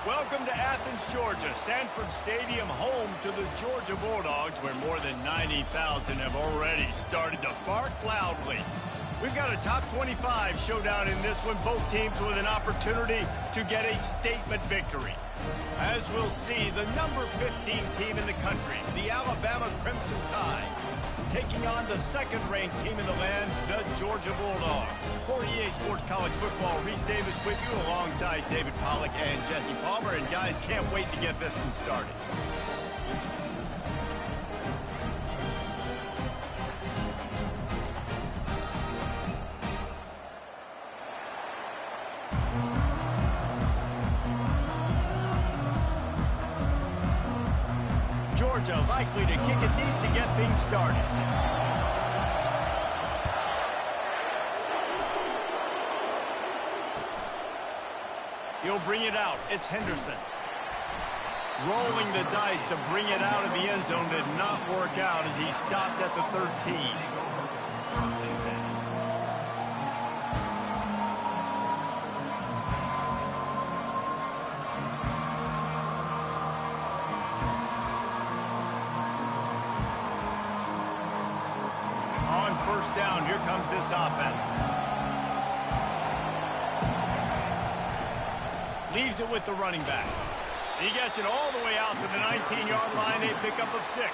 Welcome to Athens, Georgia, Sanford Stadium, home to the Georgia Bulldogs, where more than 90,000 have already started to bark loudly. We've got a top 25 showdown in this one, both teams with an opportunity to get a statement victory. As we'll see, the number 15 team in the country, the Alabama Crimson Tide, taking on the second-ranked team in the land, the Georgia Bulldogs. For EA Sports College Football, Reese Davis with you alongside David Pollack and Jesse Palmer. And guys, can't wait to get this one started. Georgia likely to kick it deep to get things started. He'll bring it out. It's Henderson. Rolling the dice to bring it out of the end zone did not work out as he stopped at the 13. On first down, here comes this offense. Leaves it with the running back. He gets it all the way out to the 19-yard line, a pickup of 6.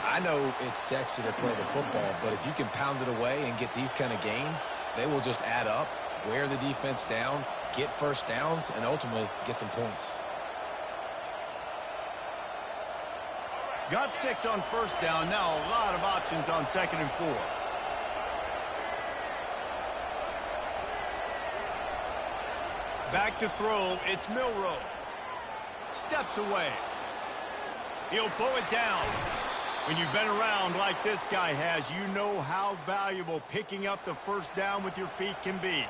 I know it's sexy to throw the football, but if you can pound it away and get these kind of gains, they will just add up, wear the defense down, get first downs, and ultimately get some points. Got 6 on first down. Now a lot of options on 2nd and 4. Back to throw, it's Milroe. Steps away. He'll pull it down. When you've been around like this guy has, you know how valuable picking up the first down with your feet can be.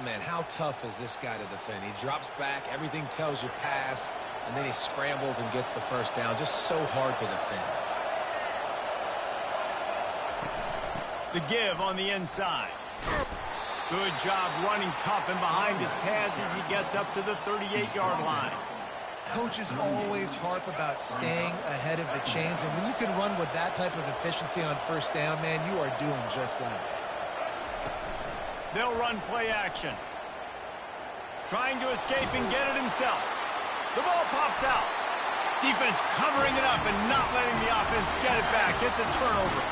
Man, how tough is this guy to defend? He drops back, everything tells you pass, and then he scrambles and gets the first down. Just so hard to defend. The give on the inside. Good job running tough and behind his pads as he gets up to the 38-yard line. Coaches always harp about staying ahead of the chains, and when you can run with that type of efficiency on first down, man, you are doing just that. They'll run play action. Trying to escape and get it himself. The ball pops out. Defense covering it up and not letting the offense get it back. It's a turnover.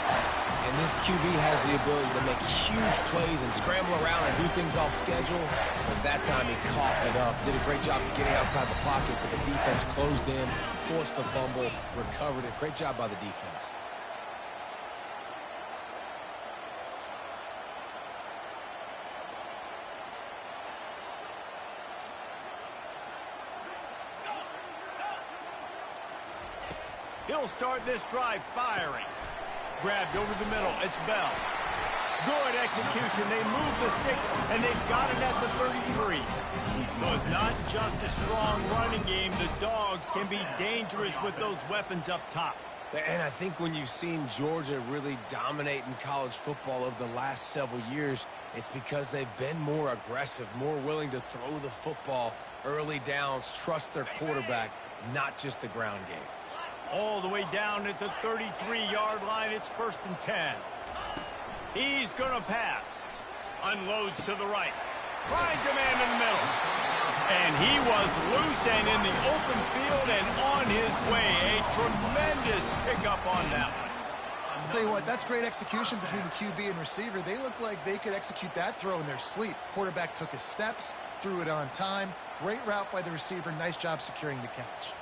And this QB has the ability to make huge plays and scramble around and do things off schedule. But that time he coughed it up. Did a great job of getting outside the pocket, but the defense closed in, forced the fumble, recovered it. Great job by the defense. He'll start this drive firing. Grabbed over the middle. It's Bell. Good execution. They move the sticks, and they've got it at the 33. So it's not just a strong running game. The Dogs can be dangerous with those weapons up top. And I think when you've seen Georgia really dominate in college football over the last several years, it's because they've been more aggressive, more willing to throw the football, early downs, trust their quarterback, not just the ground game. All the way down at the 33-yard line, it's 1st and 10. He's going to pass. Unloads to the right. Finds a man in the middle. And he was loose and in the open field and on his way. A tremendous pickup on that one. I'll tell you what, that's great execution between the QB and receiver. They look like they could execute that throw in their sleep. Quarterback took his steps, threw it on time. Great route by the receiver. Nice job securing the catch.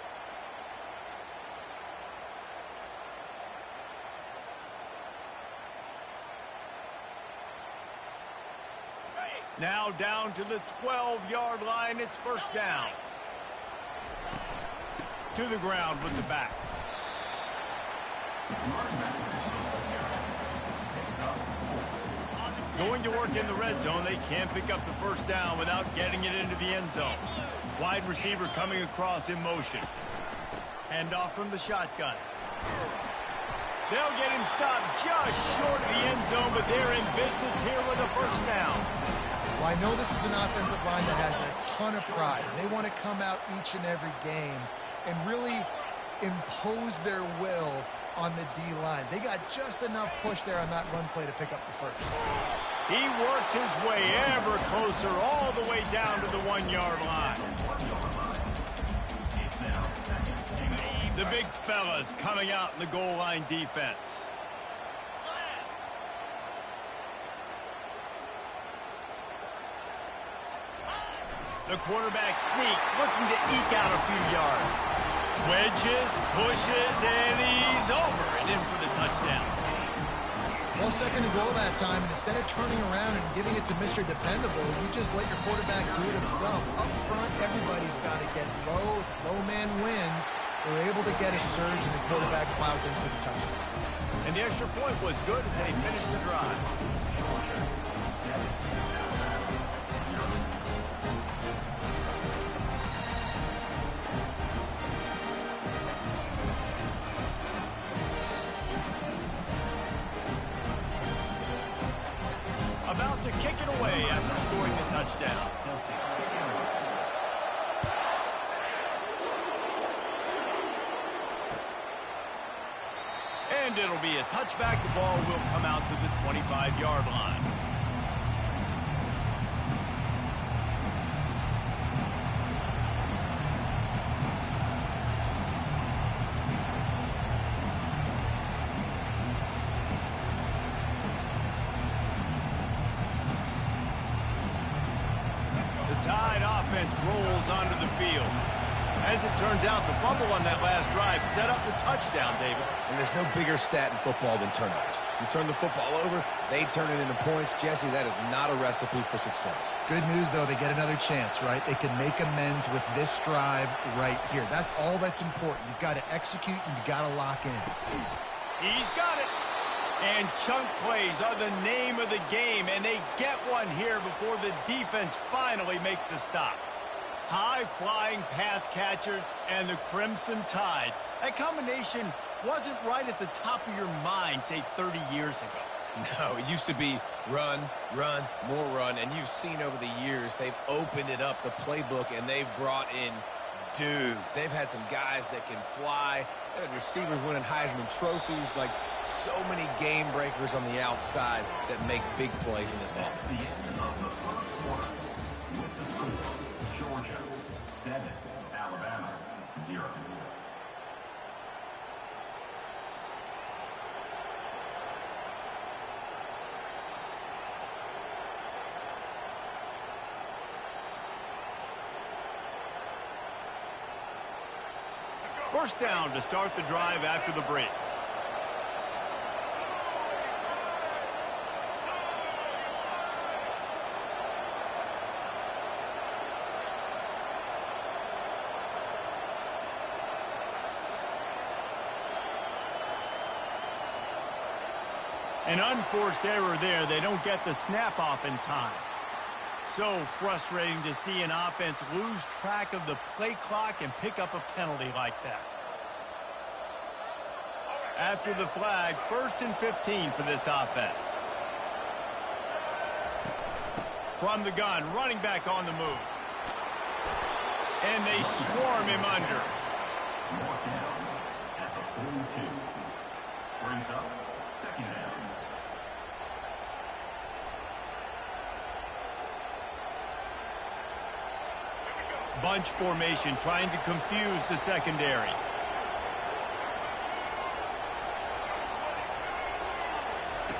Now down to the 12-yard line. It's 1st down. To the ground with the back. Going to work in the red zone. They can't pick up the first down without getting it into the end zone. Wide receiver coming across in motion. Handoff from the shotgun. They'll get him stopped just short of the end zone, but they're in business here with a first down. Well, I know this is an offensive line that has a ton of pride. They want to come out each and every game and really impose their will on the D-line. They got just enough push there on that run play to pick up the first. He works his way ever closer all the way down to the 1-yard line. The big fellas coming out in the goal line defense. The quarterback sneak, looking to eke out a few yards. Wedges, pushes, and he's over and in for the touchdown. Well, second and goal that time, and instead of turning around and giving it to Mr. Dependable, you just let your quarterback do it himself. Up front, everybody's got to get low. It's low man wins. They're able to get a surge, and the quarterback plows in for the touchdown. And the extra point was good as they finished the drive. About to kick it away after scoring the touchdown. And it'll be a touchback. The ball will come out to the 25-yard line. Tide offense rolls onto the field. As it turns out, the fumble on that last drive set up the touchdown, David. And there's no bigger stat in football than turnovers. You turn the football over, they turn it into points. Jesse, that is not a recipe for success. Good news, though, they get another chance, right? They can make amends with this drive right here. That's all that's important. You've got to execute and you've got to lock in. He's got it. And chunk plays are the name of the game, and they get one here before the defense finally makes the stop. High-flying pass catchers and the Crimson Tide. That combination wasn't right at the top of your mind, say, 30 years ago. No, it used to be run, run, more run, and you've seen over the years they've opened it up, the playbook, and they've brought in dudes. They've had some guys that can fly. They've had receivers winning Heisman trophies, like so many game breakers on the outside that make big plays in this offense. Georgia 7, Alabama 0. First down to start the drive after the break. An unforced error there. They don't get the snap off in time. So frustrating to see an offense lose track of the play clock and pick up a penalty like that. After the flag, 1st and 15 for this offense. From the gun, running back on the move. And they swarm him under. Mark down at the 42. Brings up 2nd down. Bunch formation trying to confuse the secondary.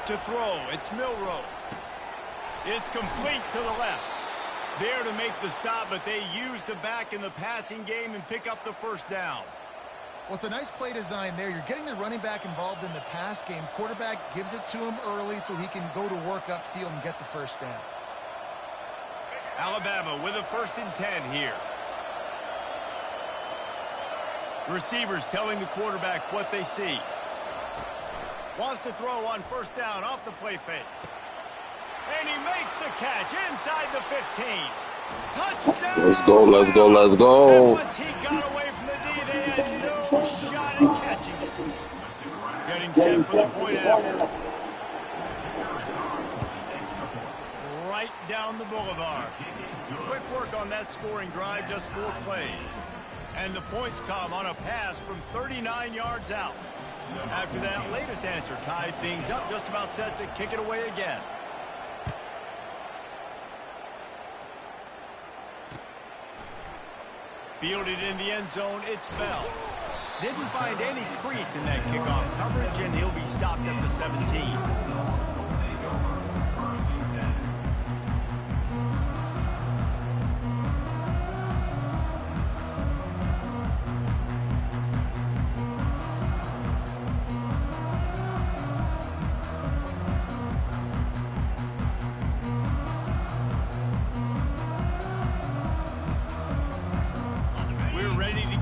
To throw, it's Milroe. It's complete to the left. There to make the stop, but they use the back in the passing game and pick up the first down. Well, it's a nice play design there. You're getting the running back involved in the pass game. Quarterback gives it to him early so he can go to work upfield and get the first down. Alabama with a 1st and 10 here. Receivers telling the quarterback what they see. Wants to throw on 1st down off the play fake. And he makes the catch inside the 15. Touchdown! Let's go, let's go, let's go. And once he got away from the D, they had no shot at catching it. Getting set for the point after. Right right down the boulevard. Quick work on that scoring drive, just 4 plays. And the points come on a pass from 39 yards out. After that latest answer tied things up, just about set to kick it away again. Fielded in the end zone, it's Bell. Didn't find any crease in that kickoff coverage, and he'll be stopped at the 17.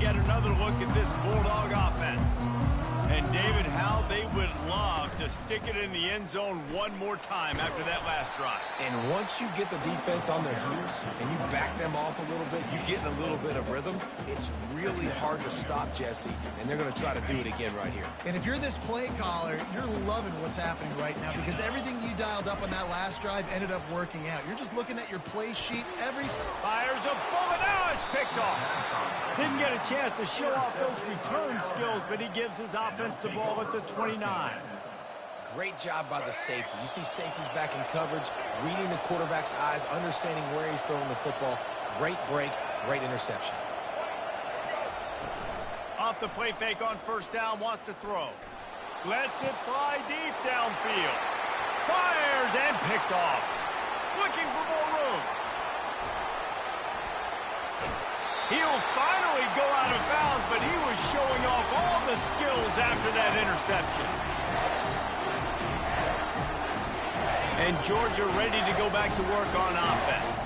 Get another look at this Bulldog offense. And David, how they would love to stick it in the end zone one more time after that last drive. And once you get the defense on their heels and you back them off a little bit, you get in a little bit of rhythm, it's really hard to stop, Jesse, and they're going to try to do it again right here. And if you're this play caller, you're loving what's happening right now because everything you dialed up on that last drive ended up working out. You're just looking at your play sheet. Fires a bullet. Now it's picked off. Didn't get a chance to show off those return skills, but he gives his offense the ball at the 29. Great job by the safety. You see safeties back in coverage, reading the quarterback's eyes, understanding where he's throwing the football. Great break, great interception. Off the play fake on first down, wants to throw. Lets it fly deep downfield. Fires and picked off. Looking for more room. He'll finally go out of bounds, but he was showing off all the skills after that interception. And Georgia ready to go back to work on offense.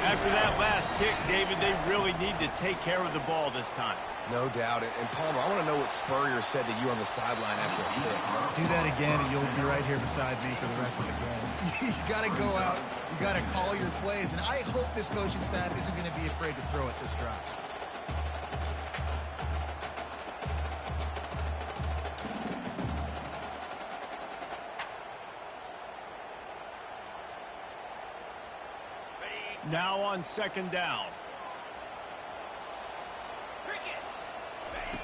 After that last pick, David, they really need to take care of the ball this time. No doubt. And Palmer, I want to know what Spurrier said to you on the sideline after a pick. Do that again, and you'll be right here beside me for the rest of the game. You got to go out. You got to call your plays. And I hope this coaching staff isn't going to be afraid to throw at this drive. Now on second down.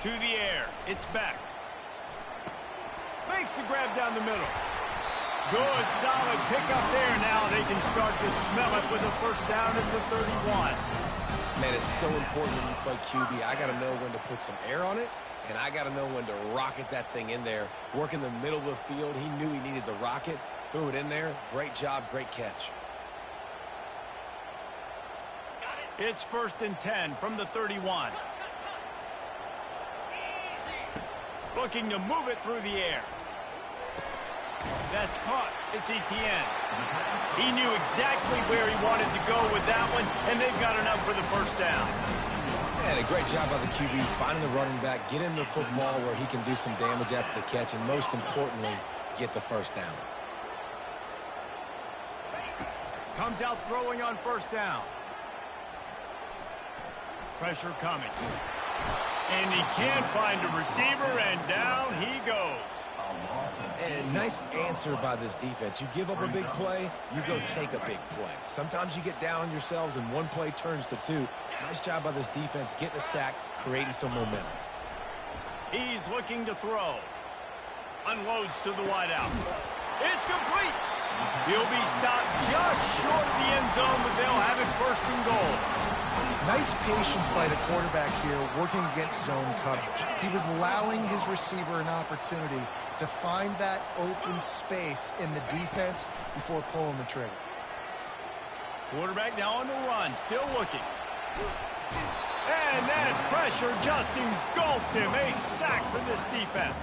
To the air. It's back. Makes the grab down the middle. Good, solid pickup there. Now they can start to smell it with a first down at the 31. Man, it's so important when you play QB. I got to know when to put some air on it, and I got to know when to rocket that thing in there. Work in the middle of the field. He knew he needed the rocket. Threw it in there. Great job, great catch. It's 1st and 10 from the 31. Looking to move it through the air. That's caught. It's Etienne. He knew exactly where he wanted to go with that one, and they've got enough for the first down. And a great job by the QB, finding the running back, get him the football where he can do some damage after the catch, and most importantly, get the first down. Comes out throwing on first down. Pressure coming. And he can't find a receiver, and down he goes. And nice answer by this defense. You give up a big play, you go take a big play. Sometimes you get down on yourselves and one play turns to two. Nice job by this defense getting a sack, creating some momentum. He's looking to throw. Unloads to the wideout. It's complete. He'll be stopped just short of the end zone, but they'll have it 1st and goal. Nice patience by the quarterback here working against zone coverage. He was allowing his receiver an opportunity to find that open space in the defense before pulling the trigger. Quarterback now on the run, still looking. And that pressure just engulfed him. A sack for this defense.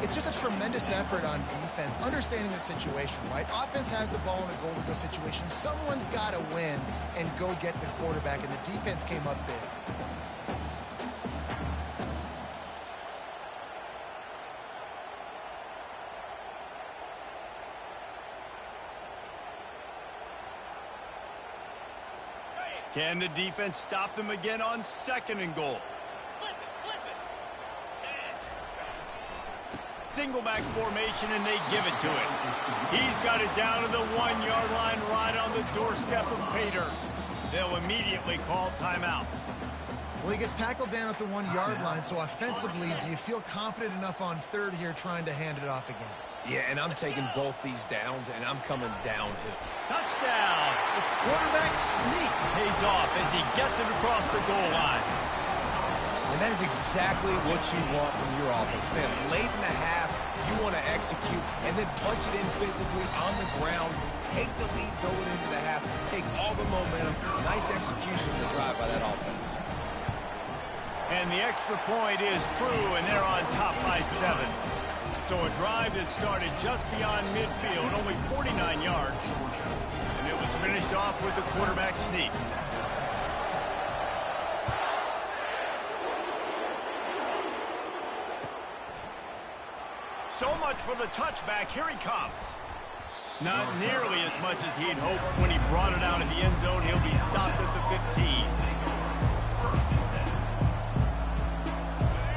It's just a tremendous effort on defense, understanding the situation, right? Offense has the ball in a goal-to-go situation. Someone's got to win and go get the quarterback, and the defense came up big. Can the defense stop them again on 2nd and goal? Single back formation, and they give it to him. He's got it down to the 1-yard line right on the doorstep of Pater. They'll immediately call timeout. Well, he gets tackled down at the 1-yard line, so offensively, do you feel confident enough on third here trying to hand it off again? Yeah, and I'm taking both these downs, and I'm coming downhill. Touchdown! The quarterback sneak pays off as he gets it across the goal line. And that is exactly what you want from your offense. Man, late in the half, you want to execute and then punch it in physically on the ground, take the lead going into the half, take all the momentum. Nice execution of the drive by that offense. And the extra point is true, and they're on top by 7. So a drive that started just beyond midfield, only 49 yards, and it was finished off with a quarterback sneak. So much for the touchback. Here he comes. Not nearly as much as he'd hoped when he brought it out of the end zone. He'll be stopped at the 15.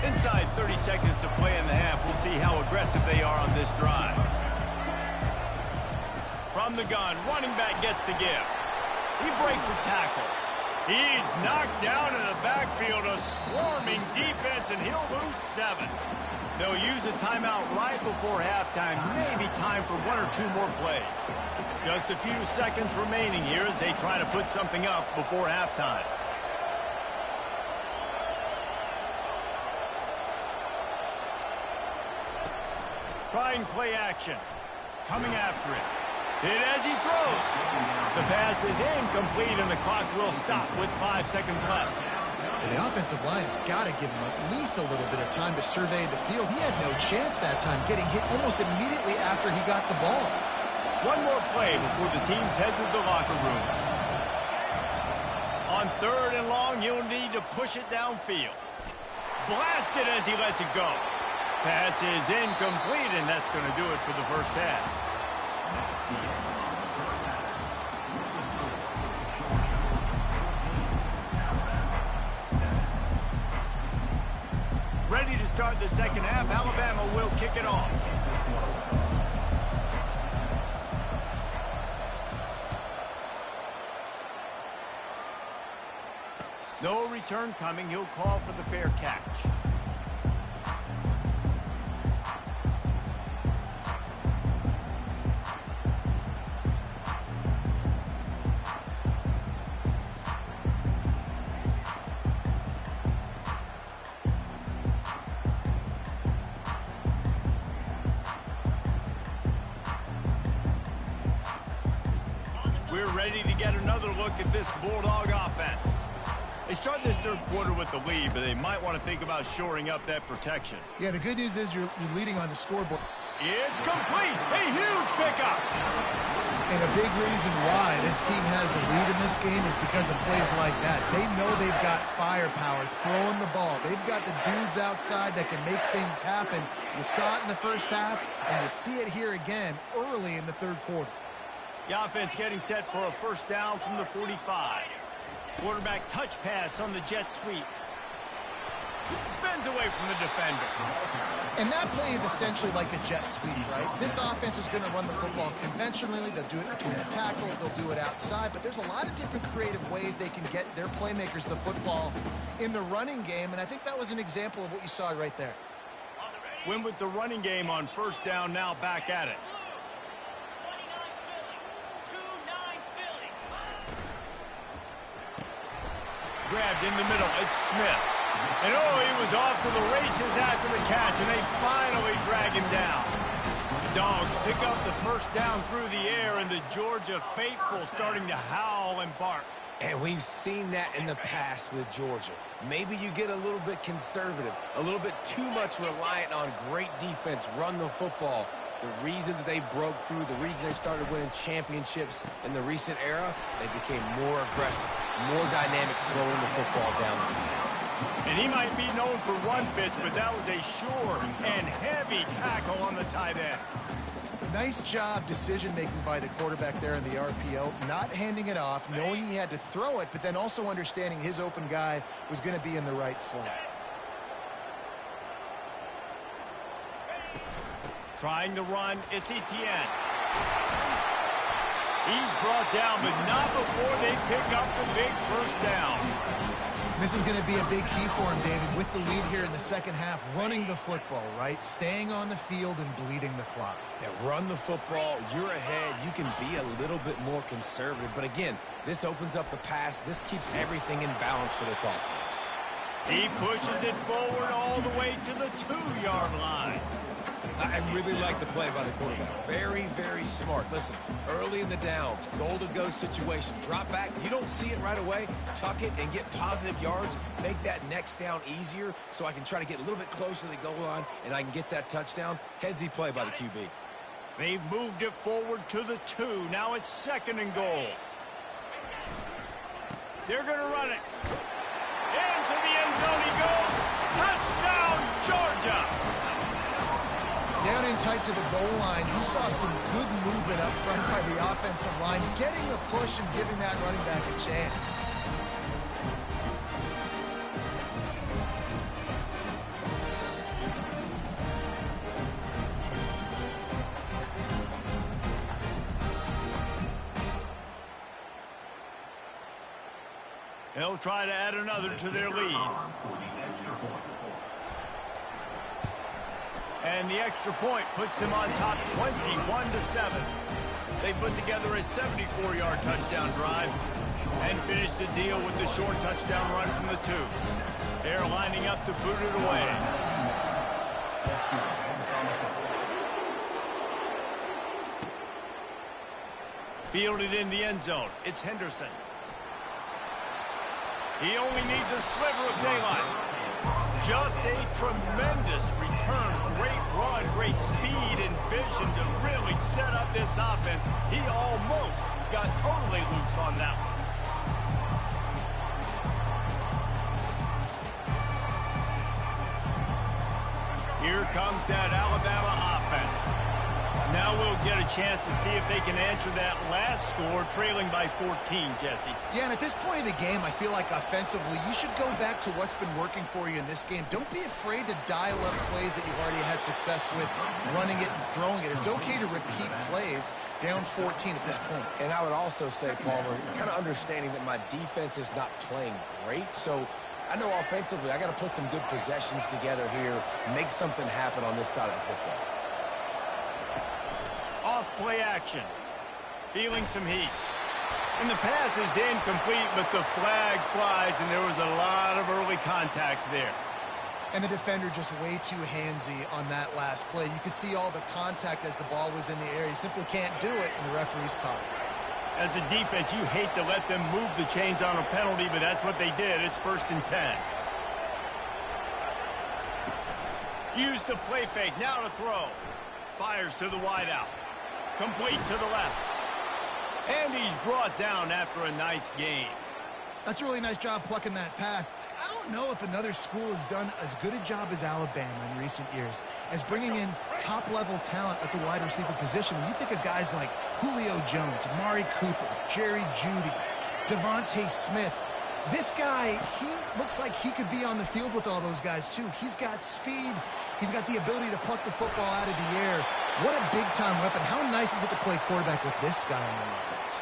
Inside 30 seconds to play in the half. We'll see how aggressive they are on this drive. From the gun, running back gets to give. He breaks a tackle. He's knocked down in the backfield, a swarming defense, and he'll lose 7. They'll use a timeout right before halftime. Maybe time for 1 or 2 more plays. Just a few seconds remaining here as they try to put something up before halftime. Trying play action. Coming after it. Hit as he throws. The pass is incomplete, and the clock will stop with 5 seconds left. The offensive line has got to give him at least a little bit of time to survey the field. He had no chance that time, getting hit almost immediately after he got the ball. One more play before the teams head to the locker rooms. On 3rd and long, he'll need to push it downfield. Blasted as he lets it go. Pass is incomplete, and that's going to do it for the first half. Ready to start the second half. Alabama will kick it off. No return coming. He'll call for the fair catch. We're ready to get another look at this Bulldog offense. They start this third quarter with the lead, but they might want to think about shoring up that protection. Yeah, the good news is you're leading on the scoreboard. It's complete. A huge pickup. And a big reason why this team has the lead in this game is because of plays like that. They know they've got firepower throwing the ball. They've got the dudes outside that can make things happen. You saw it in the first half, and you see it here again early in the third quarter. The offense getting set for a first down from the 45. Quarterback touch pass on the jet sweep. Spins away from the defender. And that play is essentially like a jet sweep, right? This offense is going to run the football conventionally. They'll do it between the tackles. They'll do it outside. But there's a lot of different creative ways they can get their playmakers the football in the running game. And I think that was an example of what you saw right there. Win with the running game on first down, now back at it. Grabbed in the middle. It's Smith. And oh, he was off to the races after the catch, and they finally drag him down. The Dogs pick up the first down through the air, and the Georgia faithful starting to howl and bark. And we've seen that in the past with Georgia. Maybe you get a little bit conservative, a little bit too much reliant on great defense, run the football. The reason that they broke through, the reason they started winning championships in the recent era, they became more aggressive, more dynamic throwing the football down the field. And he might be known for run fits, but that was a sure and heavy tackle on the tight end. Nice job decision-making by the quarterback there in the RPO, not handing it off, knowing he had to throw it, but then also understanding his open guy was going to be in the right flat. Trying to run, it's Etienne. He's brought down, but not before they pick up the big first down. This is going to be a big key for him, David, with the lead here in the second half, running the football, right? Staying on the field and bleeding the clock. Yeah, run the football. You're ahead. You can be a little bit more conservative. But again, this opens up the pass. This keeps everything in balance for this offense. He pushes it forward all the way to the 2-yard line. I really like the play by the quarterback. Very, very smart. Listen, early in the downs, goal-to-go situation. Drop back. You don't see it right away. Tuck it and get positive yards. Make that next down easier so I can try to get a little bit closer to the goal line and I can get that touchdown. Headsy play by the QB. They've moved it forward to the 2. Now it's 2nd and goal. They're going to run it. Into the end zone he goes. Touchdown, Georgia! Down in tight to the goal line, you saw some good movement up front by the offensive line, getting a push and giving that running back a chance. They'll try to add another to their lead. And the extra point puts them on top 21-7. They put together a 74-yard touchdown drive and finish the deal with the short touchdown run from the 2. They're lining up to boot it away. Fielded in the end zone. It's Henderson. He only needs a sliver of daylight. Just a tremendous return. Great run, great speed and vision to really set up this offense. He almost got totally loose on that one. Here comes that Alabama offense. Now we'll get a chance to see if they can answer that last score, trailing by 14, Jesse. Yeah, and at this point in the game, I feel like offensively, you should go back to what's been working for you in this game. Don't be afraid to dial up plays that you've already had success with, running it and throwing it. It's okay to repeat plays down 14 at this point. And I would also say, Palmer, kind of understanding that my defense is not playing great, so I know offensively I got to put some good possessions together here, make something happen on this side of the football. Off-play action. Feeling some heat. And the pass is incomplete, but the flag flies, and there was a lot of early contact there. And the defender just way too handsy on that last play. You could see all the contact as the ball was in the air. You simply can't do it, and the referee's caught it. As a defense, you hate to let them move the chains on a penalty, but that's what they did. It's 1st and 10. Use the play fake. Now to throw. Fires to the wideout. Complete to the left. And he's brought down after a nice game. That's a really nice job plucking that pass. I don't know if another school has done as good a job as Alabama in recent years as bringing in top-level talent at the wide receiver position. When you think of guys like Julio Jones, Amari Cooper, Jerry Jeudy, Devontae Smith, this guy, he looks like he could be on the field with all those guys, too. He's got speed. He's got the ability to pluck the football out of the air. What a big-time weapon. How nice is it to play quarterback with this guy on the offense?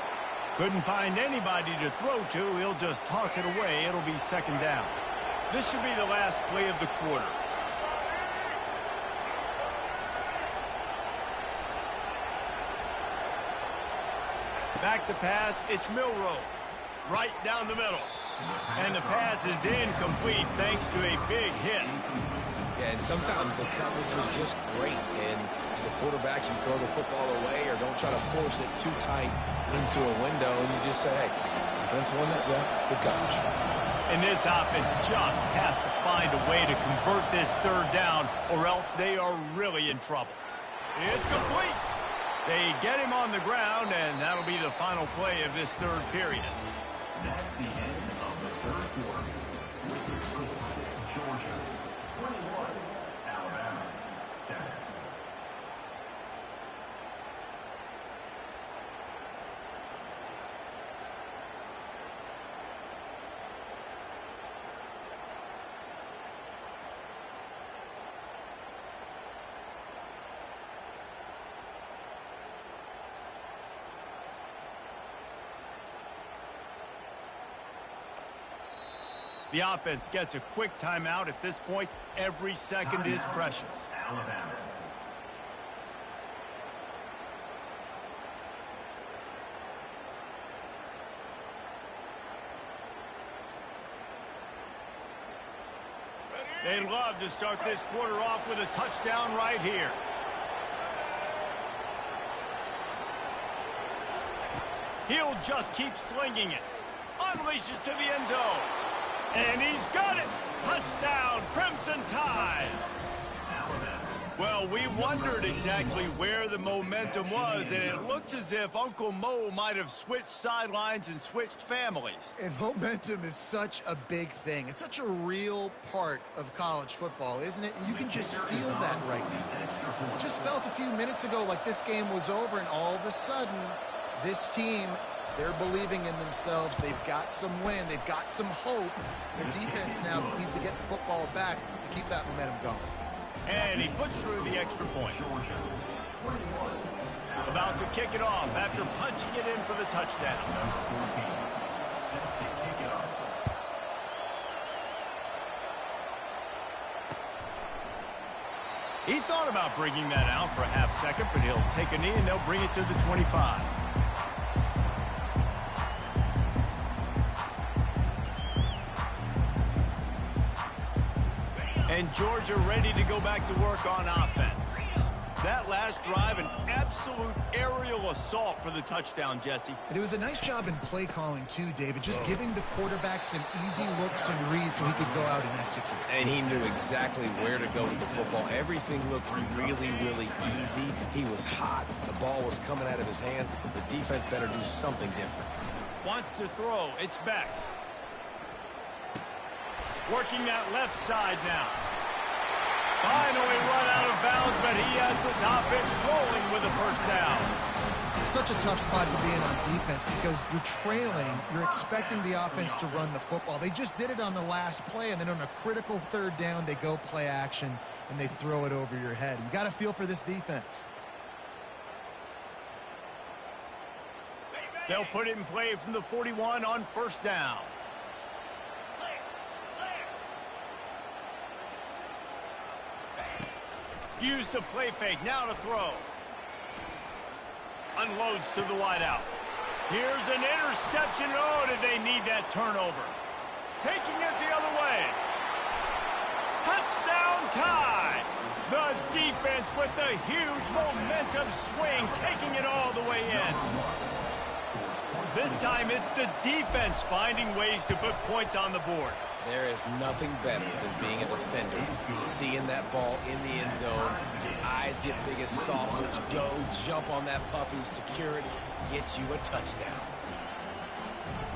Couldn't find anybody to throw to. He'll just toss it away. It'll be 2nd down. This should be the last play of the quarter. Back to pass. It's Milroe. Right down the middle. And the pass is incomplete thanks to a big hit. Yeah, and sometimes the coverage is just great. And as a quarterback, you throw the football away or don't try to force it too tight into a window. And you just say, hey, defense won that? Yeah, good coverage. And this offense just has to find a way to convert this 3rd down or else they are really in trouble. It's complete. They get him on the ground, and that'll be the final play of this 3rd period. That's the end of the 3rd quarter. With the score, Georgia 21, Alabama 7. The offense gets a quick timeout at this point. Every second is precious. Alabama. They'd love to start this quarter off with a touchdown right here. He'll just keep slinging it. Unleashes to the end zone. And he's got it. Touchdown, Crimson Tide. Well, we wondered exactly where the momentum was, and it looks as if Uncle Mo might have switched sidelines and switched families. And momentum is such a big thing. It's such a real part of college football, isn't it? And you can just feel that right now. It just felt a few minutes ago like this game was over, and all of a sudden, this team, they're believing in themselves. They've got some wind. They've got some hope. Their defense now needs to get the football back to keep that momentum going. And he puts through the extra point. About to kick it off after punching it in for the touchdown. He thought about bringing that out for a half second, but he'll take a knee and they'll bring it to the 25. And Georgia ready to go back to work on offense. That last drive, an absolute aerial assault for the touchdown, Jesse. And it was a nice job in play calling, too, David, just giving the quarterback some easy looks and reads so he could go out and execute. And he knew exactly where to go with the football. Everything looked really, really easy. He was hot. The ball was coming out of his hands. The defense better do something different. Wants to throw. It's back. Working that left side now. Finally run out of bounds, but he has this offense rolling with a first down. Such a tough spot to be in on defense because you're trailing. You're expecting the offense to run the football. They just did it on the last play, and then on a critical third down, they go play action, and they throw it over your head. You got to feel for this defense. They'll put it in play from the 41 on first down. Use the play fake, now to throw. Unloads to the wideout. Here's an interception. Oh, did they need that turnover? Taking it the other way. Touchdown Tide. The defense with the huge momentum swing, taking it all the way in. This time it's the defense finding ways to put points on the board. There is nothing better than being a defender, seeing that ball in the end zone, your eyes get big as saucers, go, jump on that puppy, secure it, get you a touchdown.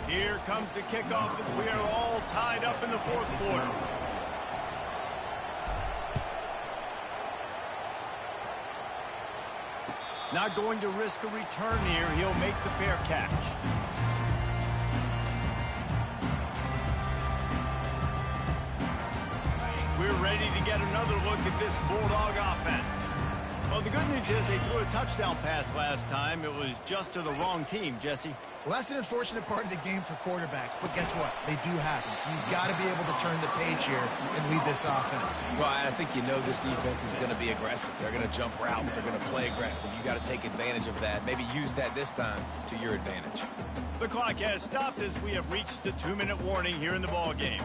Here comes the kickoff as we are all tied up in the fourth quarter. Not going to risk a return here. He'll make the fair catch. We're ready to get another look at this Bulldog offense. Well, the good news is they threw a touchdown pass last time. It was just to the wrong team, Jesse. Well, that's an unfortunate part of the game for quarterbacks, but guess what? They do happen, so you've got to be able to turn the page here and lead this offense. Well, I think you know this defense is going to be aggressive. They're going to jump routes. They're going to play aggressive. You got to take advantage of that. Maybe use that this time to your advantage. The clock has stopped as we have reached the 2-minute warning here in the ball game.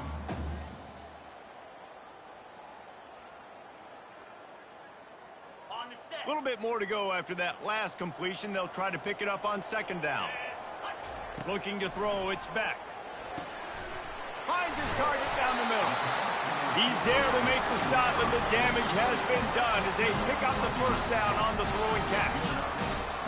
A little bit more to go after that last completion. They'll try to pick it up on second down. Looking to throw, it's back. Finds his target down the middle. He's there to make the stop, and the damage has been done as they pick up the first down on the throw and catch.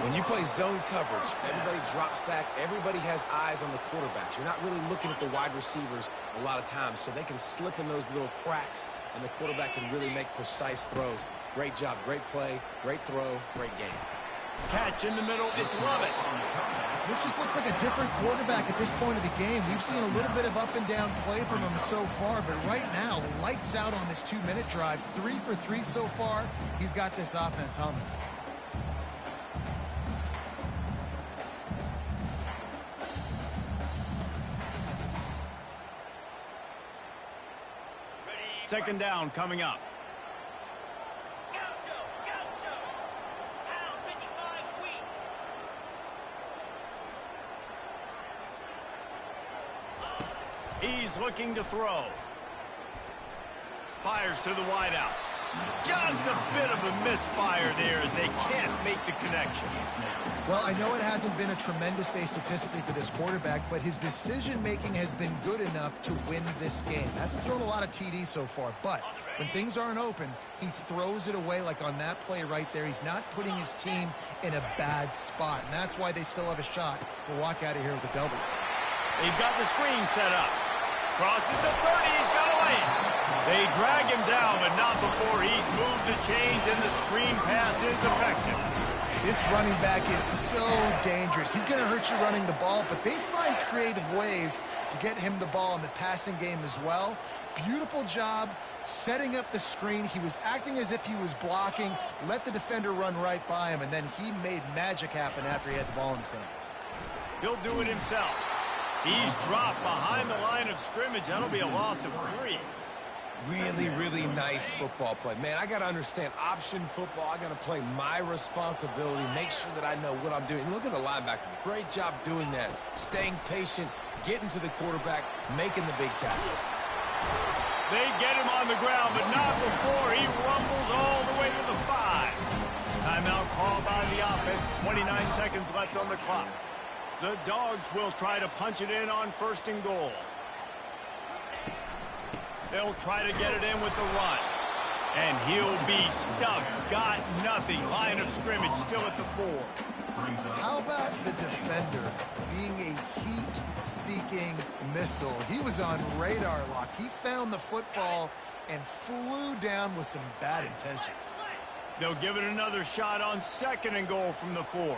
When you play zone coverage, everybody drops back. Everybody has eyes on the quarterbacks. You're not really looking at the wide receivers a lot of times, so they can slip in those little cracks, and the quarterback can really make precise throws. Great job, great play, great throw, great game. Catch in the middle, it's Lovett. This just looks like a different quarterback at this point of the game. We've seen a little bit of up and down play from him so far, but right now, lights out on this 2-minute drive. 3 for 3 so far. He's got this offense humming. Second down coming up. He's looking to throw. Fires to the wideout. Just a bit of a misfire there as they can't make the connection. Well, I know it hasn't been a tremendous day statistically for this quarterback, but his decision-making has been good enough to win this game. Hasn't thrown a lot of TDs so far, but when things aren't open, he throws it away like on that play right there. He's not putting his team in a bad spot, and that's why they still have a shot to walk out of here with a W. They've got the screen set up. Crosses the 30, he's got a lane. They drag him down, but not before he's moved the chains and the screen pass is effective. This running back is so dangerous. He's going to hurt you running the ball, but they find creative ways to get him the ball in the passing game as well. Beautiful job setting up the screen. He was acting as if he was blocking, let the defender run right by him, and then he made magic happen after he had the ball in his hands. He'll do it himself. He's dropped behind the line of scrimmage. That'll be a loss of 3. Really, really nice football play. Man, I got to understand option football. I got to play my responsibility, make sure that I know what I'm doing. Look at the linebacker. Great job doing that. Staying patient, getting to the quarterback, making the big tackle. They get him on the ground, but not before he rumbles all the way to the 5. Timeout called by the offense. 29 seconds left on the clock. The Dogs will try to punch it in on 1st and goal. They'll try to get it in with the run. And he'll be stuffed. Got nothing. Line of scrimmage still at the 4. How about the defender being a heat-seeking missile? He was on radar lock. He found the football and flew down with some bad intentions. They'll give it another shot on 2nd and goal from the 4.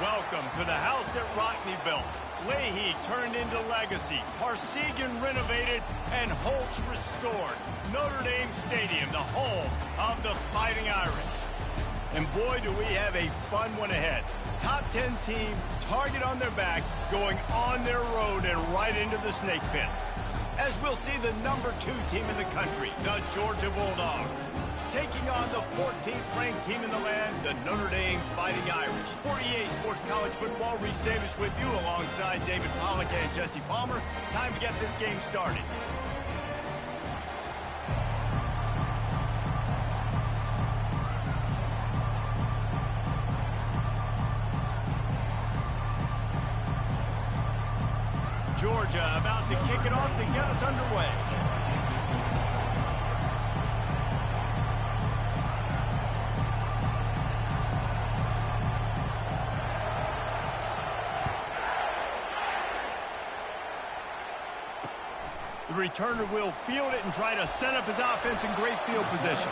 Welcome to the house that Rockney built. Leahy turned into legacy. Parsegan renovated and Holtz restored. Notre Dame Stadium, the home of the Fighting Irish. And boy, do we have a fun one ahead. Top 10 team, target on their back, going on their road and right into the snake pit. As we'll see the number 2 team in the country, the Georgia Bulldogs, taking on the 14th ranked team in the land, the Notre Dame Fighting Irish. For EA Sports College Football, Reese Davis with you alongside David Pollack and Jesse Palmer. Time to get this game started. Georgia about to kick it off to get us underway. The returner will field it and try to set up his offense in great field position.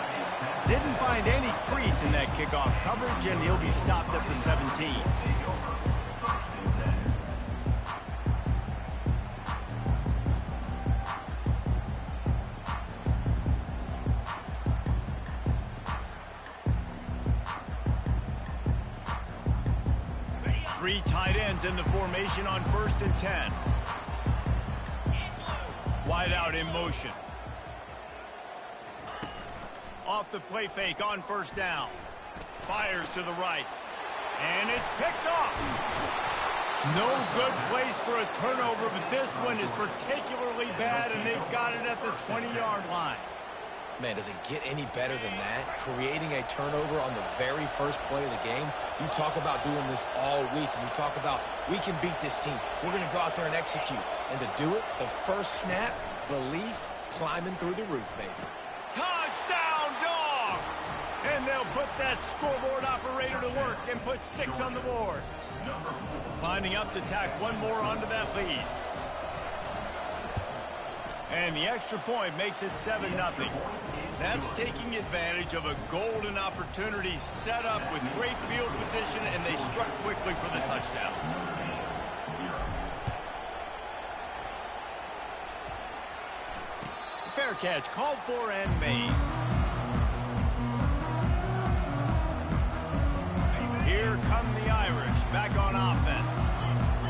Didn't find any crease in that kickoff coverage, and he'll be stopped at the 17. Three tight ends in the formation on 1st and 10. Wide out in motion. Off the play fake on 1st down. Fires to the right. And it's picked off. No good place for a turnover, but this one is particularly bad, and they've got it at the 20-yard line. Man, does it get any better than that? Creating a turnover on the very first play of the game. You talk about doing this all week, and you talk about, we can beat this team. We're going to go out there and execute. And to do it, the first snap, belief climbing through the roof, baby. Touchdown, Dogs! And they'll put that scoreboard operator to work and put 6 on the board. Lining up to tack one more onto that lead. And the extra point makes it 7-0. That's taking advantage of a golden opportunity set up with great field position, and they struck quickly for the touchdown. Fair catch called for and made. Here come the Irish back on offense.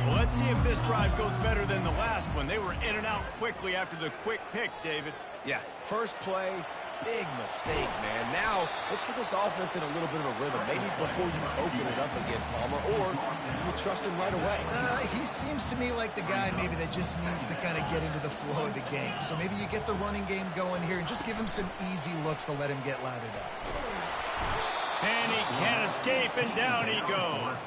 Well, let's see if this drive goes better than the last one. They were in and out quickly after the quick pick, David. Yeah, first play, big mistake, man. Now, let's get this offense in a little bit of a rhythm. Maybe before you open it up again, Palmer, or do you trust him right away? He seems to me like the guy maybe that just needs to kind of get into the flow of the game. So maybe you get the running game going here and just give him some easy looks to let him get lathered up. And he can't escape, and down he goes.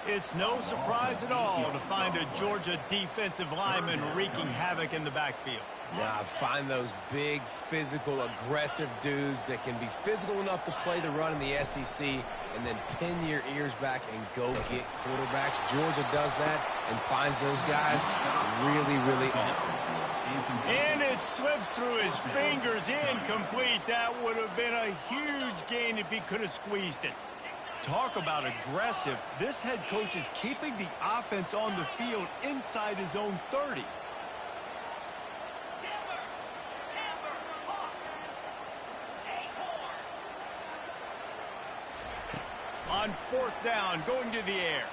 It's no surprise at all to find a Georgia defensive lineman wreaking havoc in the backfield. Yeah, I find those big, physical, aggressive dudes that can be physical enough to play the run in the SEC and then pin your ears back and go get quarterbacks. Georgia does that and finds those guys really, really often. And it slips through his fingers, incomplete. That would have been a huge gain if he could have squeezed it. Talk about aggressive. This head coach is keeping the offense on the field inside his own 30. On 4th down, going to the air.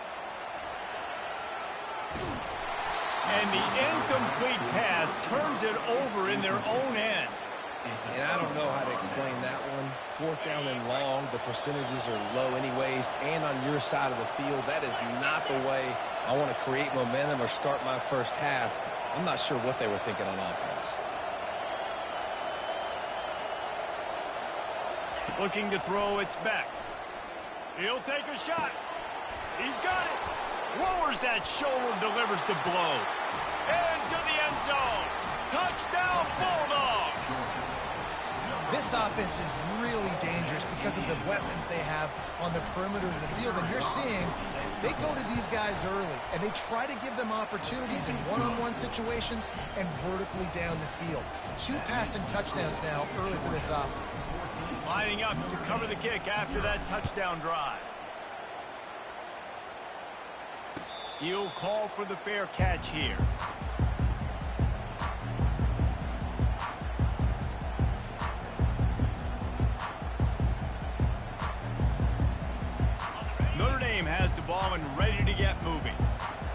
And the incomplete pass turns it over in their own end. And I don't know how to explain that one. 4th down and long, the percentages are low anyways, and on your side of the field, that is not the way I want to create momentum or start my first half. I'm not sure what they were thinking on offense. Looking to throw, it's back. He'll take a shot. He's got it. Lowers that shoulder, delivers the blow. Into the end zone. Touchdown, Bulldogs. This offense is really dangerous because of the weapons they have on the perimeter of the field. And you're seeing they go to these guys early, and they try to give them opportunities in one-on-one situations and vertically down the field. 2 passing touchdowns now early for this offense. Lining up to cover the kick after that touchdown drive. He'll call for the fair catch here. Notre Dame has the ball and ready to get moving.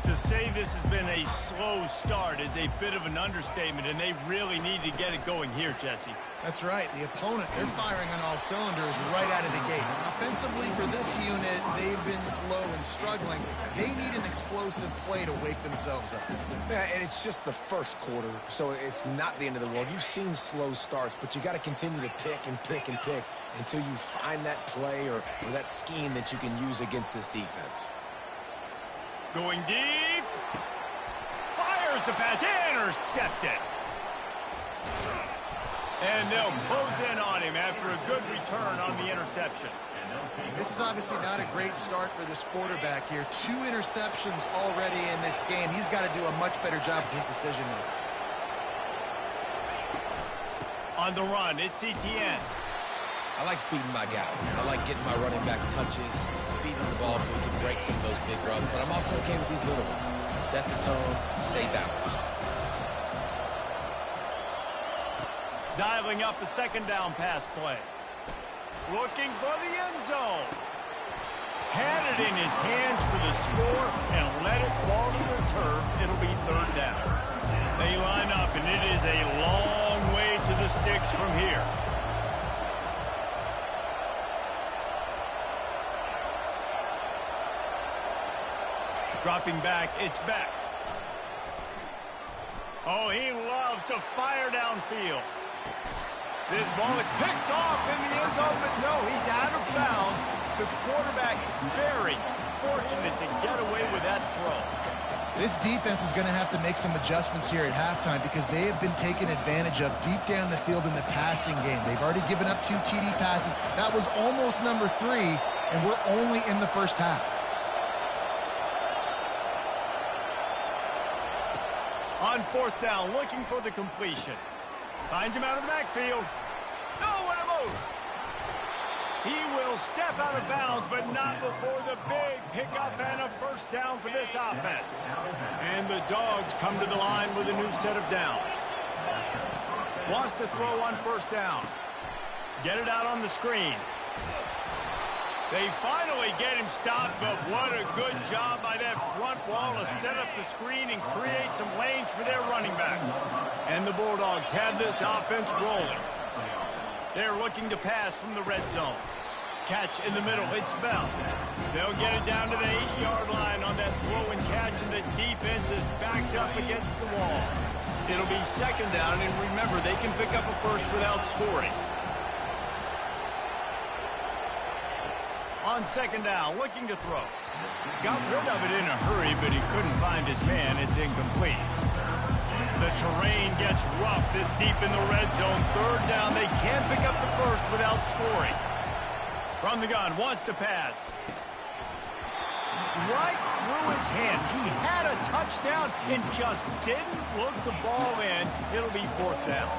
To say this has been a slow start is a bit of an understatement, and they really need to get it going here, Jesse. That's right. The opponent, they're firing on all cylinders right out of the gate. Offensively, for this unit, they've been slow and struggling. They need an explosive play to wake themselves up. Yeah, and it's just the first quarter, so it's not the end of the world. You've seen slow starts, but you got to continue to pick and pick and pick until you find that play or that scheme that you can use against this defense. Going deep. Fires the pass. Intercepted. And they'll close in on him after a good return on the interception. This is obviously not a great start for this quarterback here. 2 interceptions already in this game. He's got to do a much better job with his decision making. On the run, it's ETN. I like feeding my guy. I like getting my running back touches, feeding him the ball so he can break some of those big runs. But I'm also okay with these little ones. Set the tone, stay balanced. Dialing up a second down pass play. Looking for the end zone. Had it in his hands for the score and let it fall to the turf. It'll be third down. They line up, and it is a long way to the sticks from here. Dropping back, it's Beck. Oh, he loves to fire downfield. This ball is picked off in the end zone, but no, he's out of bounds. The quarterback very fortunate to get away with that throw. This defense is going to have to make some adjustments here at halftime because they have been taken advantage of deep down the field in the passing game. They've already given up 2 TD passes. That was almost number 3, and we're only in the first half. On fourth down, looking for the completion. Finds him out of the backfield. Nowhere to move. He will step out of bounds, but not before the big pickup and a first down for this offense. And the Dogs come to the line with a new set of downs. Wants to throw on first down. Get it out on the screen. They finally get him stopped, but what a good job by that front wall to set up the screen and create some lanes for their running back. And the Bulldogs have this offense rolling. They're looking to pass from the red zone. Catch in the middle, it's Bell. They'll get it down to the 8-yard line on that throw and catch, and the defense is backed up against the wall. It'll be second down, and remember, they can pick up a first without scoring. On second down, looking to throw. Got rid of it in a hurry, but he couldn't find his man. It's incomplete. The terrain gets rough this deep in the red zone. Third down, they can't pick up the first without scoring. From the gun, wants to pass. Right through his hands. He had a touchdown and just didn't look the ball in. It'll be fourth down.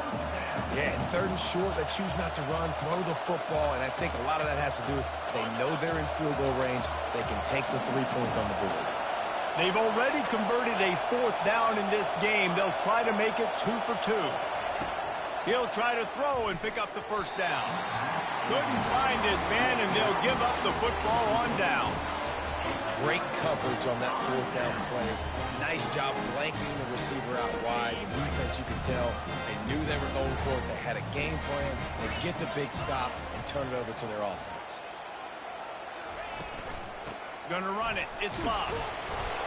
Yeah, and third and short, they choose not to run, throw the football, and I think a lot of that has to do with they know they're in field goal range. They can take the 3 points on the board. They've already converted a fourth down in this game. They'll try to make it 2 for 2. He'll try to throw and pick up the first down. Couldn't find his man, and they'll give up the football on downs. Great coverage on that fourth down play. Nice job blanking the receiver out wide. The defense, you could tell, they knew they were going for it. They had a game plan. They get the big stop and turn it over to their offense. Gonna run it. It's Bob.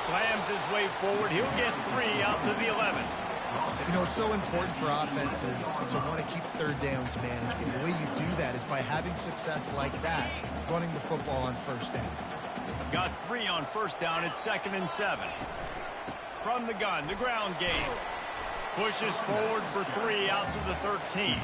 Slams his way forward. He'll get 3 out to the 11. You know, it's so important for offenses to want to keep third downs manageable. The way you do that is by having success like that, running the football on first down. Got 3 on first down. It's 2nd and 7. From the gun, the ground game. Pushes forward for 3 out to the 13.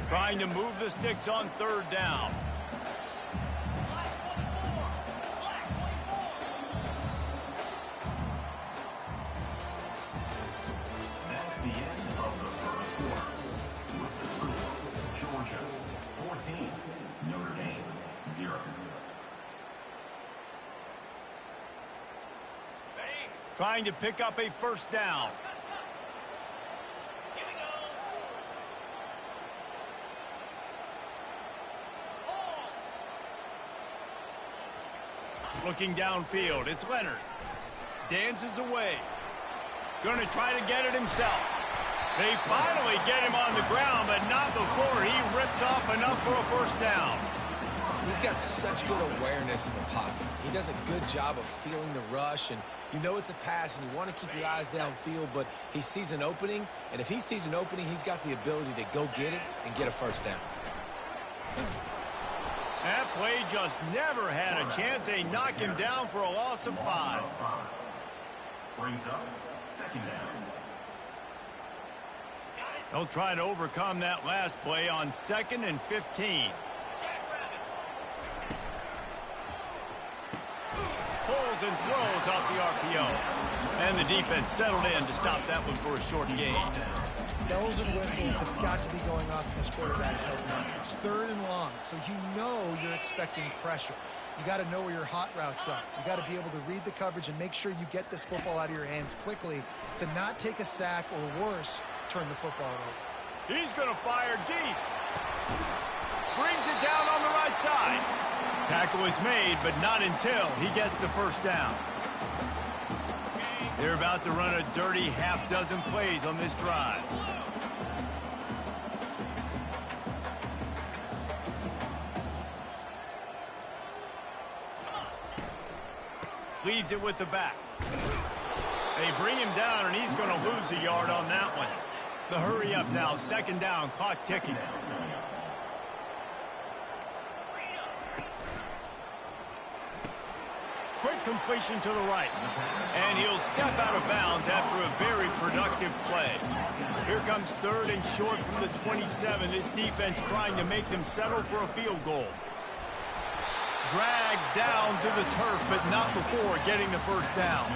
Trying to move the sticks on third down. That's the end of the first quarter. With the score, Georgia 14, Notre Dame 0. Trying to pick up a first down. Looking downfield, it's Leonard. Dances away. Gonna try to get it himself. They finally get him on the ground, but not before he rips off enough for a first down. He's got such good awareness in the pocket. He does a good job of feeling the rush, and you know it's a pass, and you want to keep your eyes downfield, but he sees an opening, and if he sees an opening, he's got the ability to go get it and get a first down. That play just never had a chance. They knock him down for a loss of 5. Brings up second down. They'll try to overcome that last play on 2nd and 15. Pulls and throws off the RPO. And the defense settled in to stop that one for a short gain. Bells and whistles have got to be going off in this quarterback's head now. It's 3rd and long, so you know you're expecting pressure. You got to know where your hot routes are. You got to be able to read the coverage and make sure you get this football out of your hands quickly to not take a sack or worse, turn the football over. He's going to fire deep. Brings it down on the right side. Tackle is made, but not until he gets the first down. They're about to run a dirty half-dozen plays on this drive. Leaves it with the back. They bring him down, and he's going to lose a yard on that one. The hurry up now, 2nd down, clock ticking. Quick completion to the right. And he'll step out of bounds after a very productive play. Here comes 3rd and short from the 27. This defense trying to make them settle for a field goal. Dragged down to the turf, but not before getting the first down.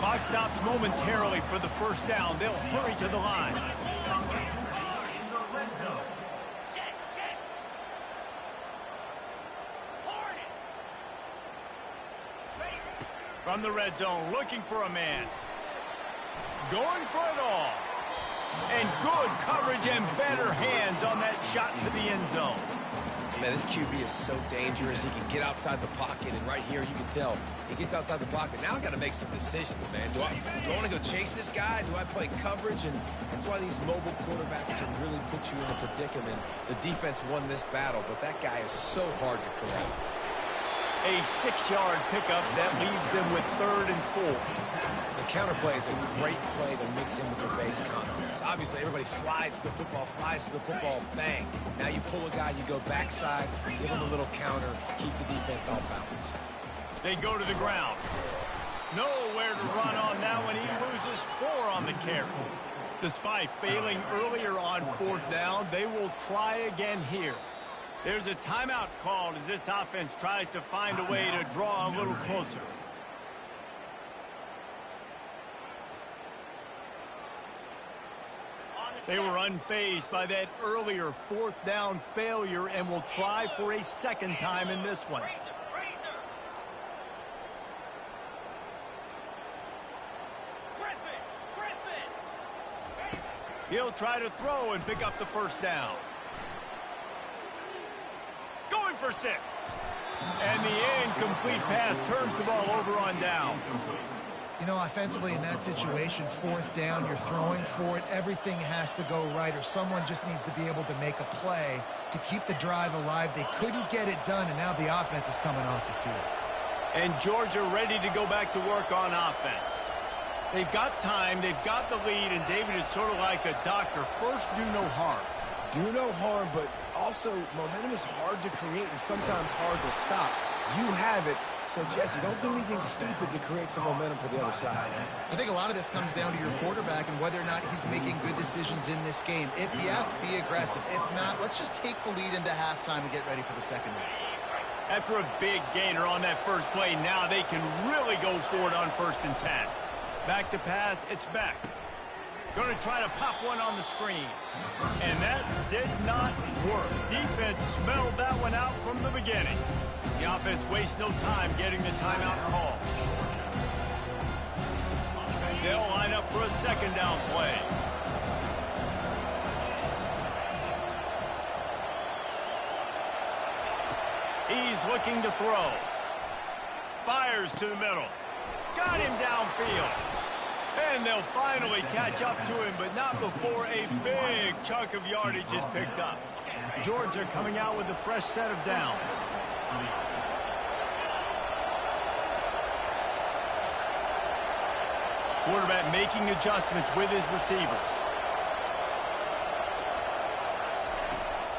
Clock stops momentarily for the first down. They'll hurry to the line. From the red zone, looking for a man. Going for it all. And good coverage and better hands on that shot to the end zone. Man, this QB is so dangerous. He can get outside the pocket, and right here you can tell he gets outside the pocket. Now I got to make some decisions, man. Do I want to go chase this guy? Do I play coverage? And that's why these mobile quarterbacks can really put you in a predicament. The defense won this battle, but that guy is so hard to corral. A 6-yard pickup that leaves them with 3rd and 4. The counterplay is a great play to mix in with your base concepts. Obviously, everybody flies to the football, bang. Now you pull a guy, you go backside, give him a little counter, keep the defense off balance. They go to the ground. Nowhere to run on that one. He loses 4 on the carry. Despite failing earlier on 4th down, they will try again here. There's a timeout called as this offense tries to find a way to draw a little closer. They were unfazed by that earlier 4th down failure and will try for a 2nd time in this one. He'll try to throw and pick up the first down. Going for 6. And the incomplete pass turns the ball over on downs. You know, offensively in that situation, 4th down, you're throwing for it. Everything has to go right, or someone just needs to be able to make a play to keep the drive alive. They couldn't get it done, and now the offense is coming off the field. And Georgia ready to go back to work on offense. They've got time, they've got the lead, and David is sort of like a doctor. First, do no harm. Do no harm, but also momentum is hard to create and sometimes hard to stop. You have it. So, Jesse, don't do anything stupid to create some momentum for the other side. I think a lot of this comes down to your quarterback and whether or not he's making good decisions in this game. If yes, be aggressive. If not, let's just take the lead into halftime and get ready for the second half. After a big gainer on that first play, now they can really go for it on 1st and 10. Back to pass, it's back. Going to try to pop one on the screen. And that did not work. Defense smelled that one out from the beginning. The offense wastes no time getting the timeout call. They'll line up for a 2nd down play. He's looking to throw. Fires to the middle. Got him downfield. And they'll finally catch up to him, but not before a big chunk of yardage is picked up. Georgia coming out with a fresh set of downs. Quarterback making adjustments with his receivers.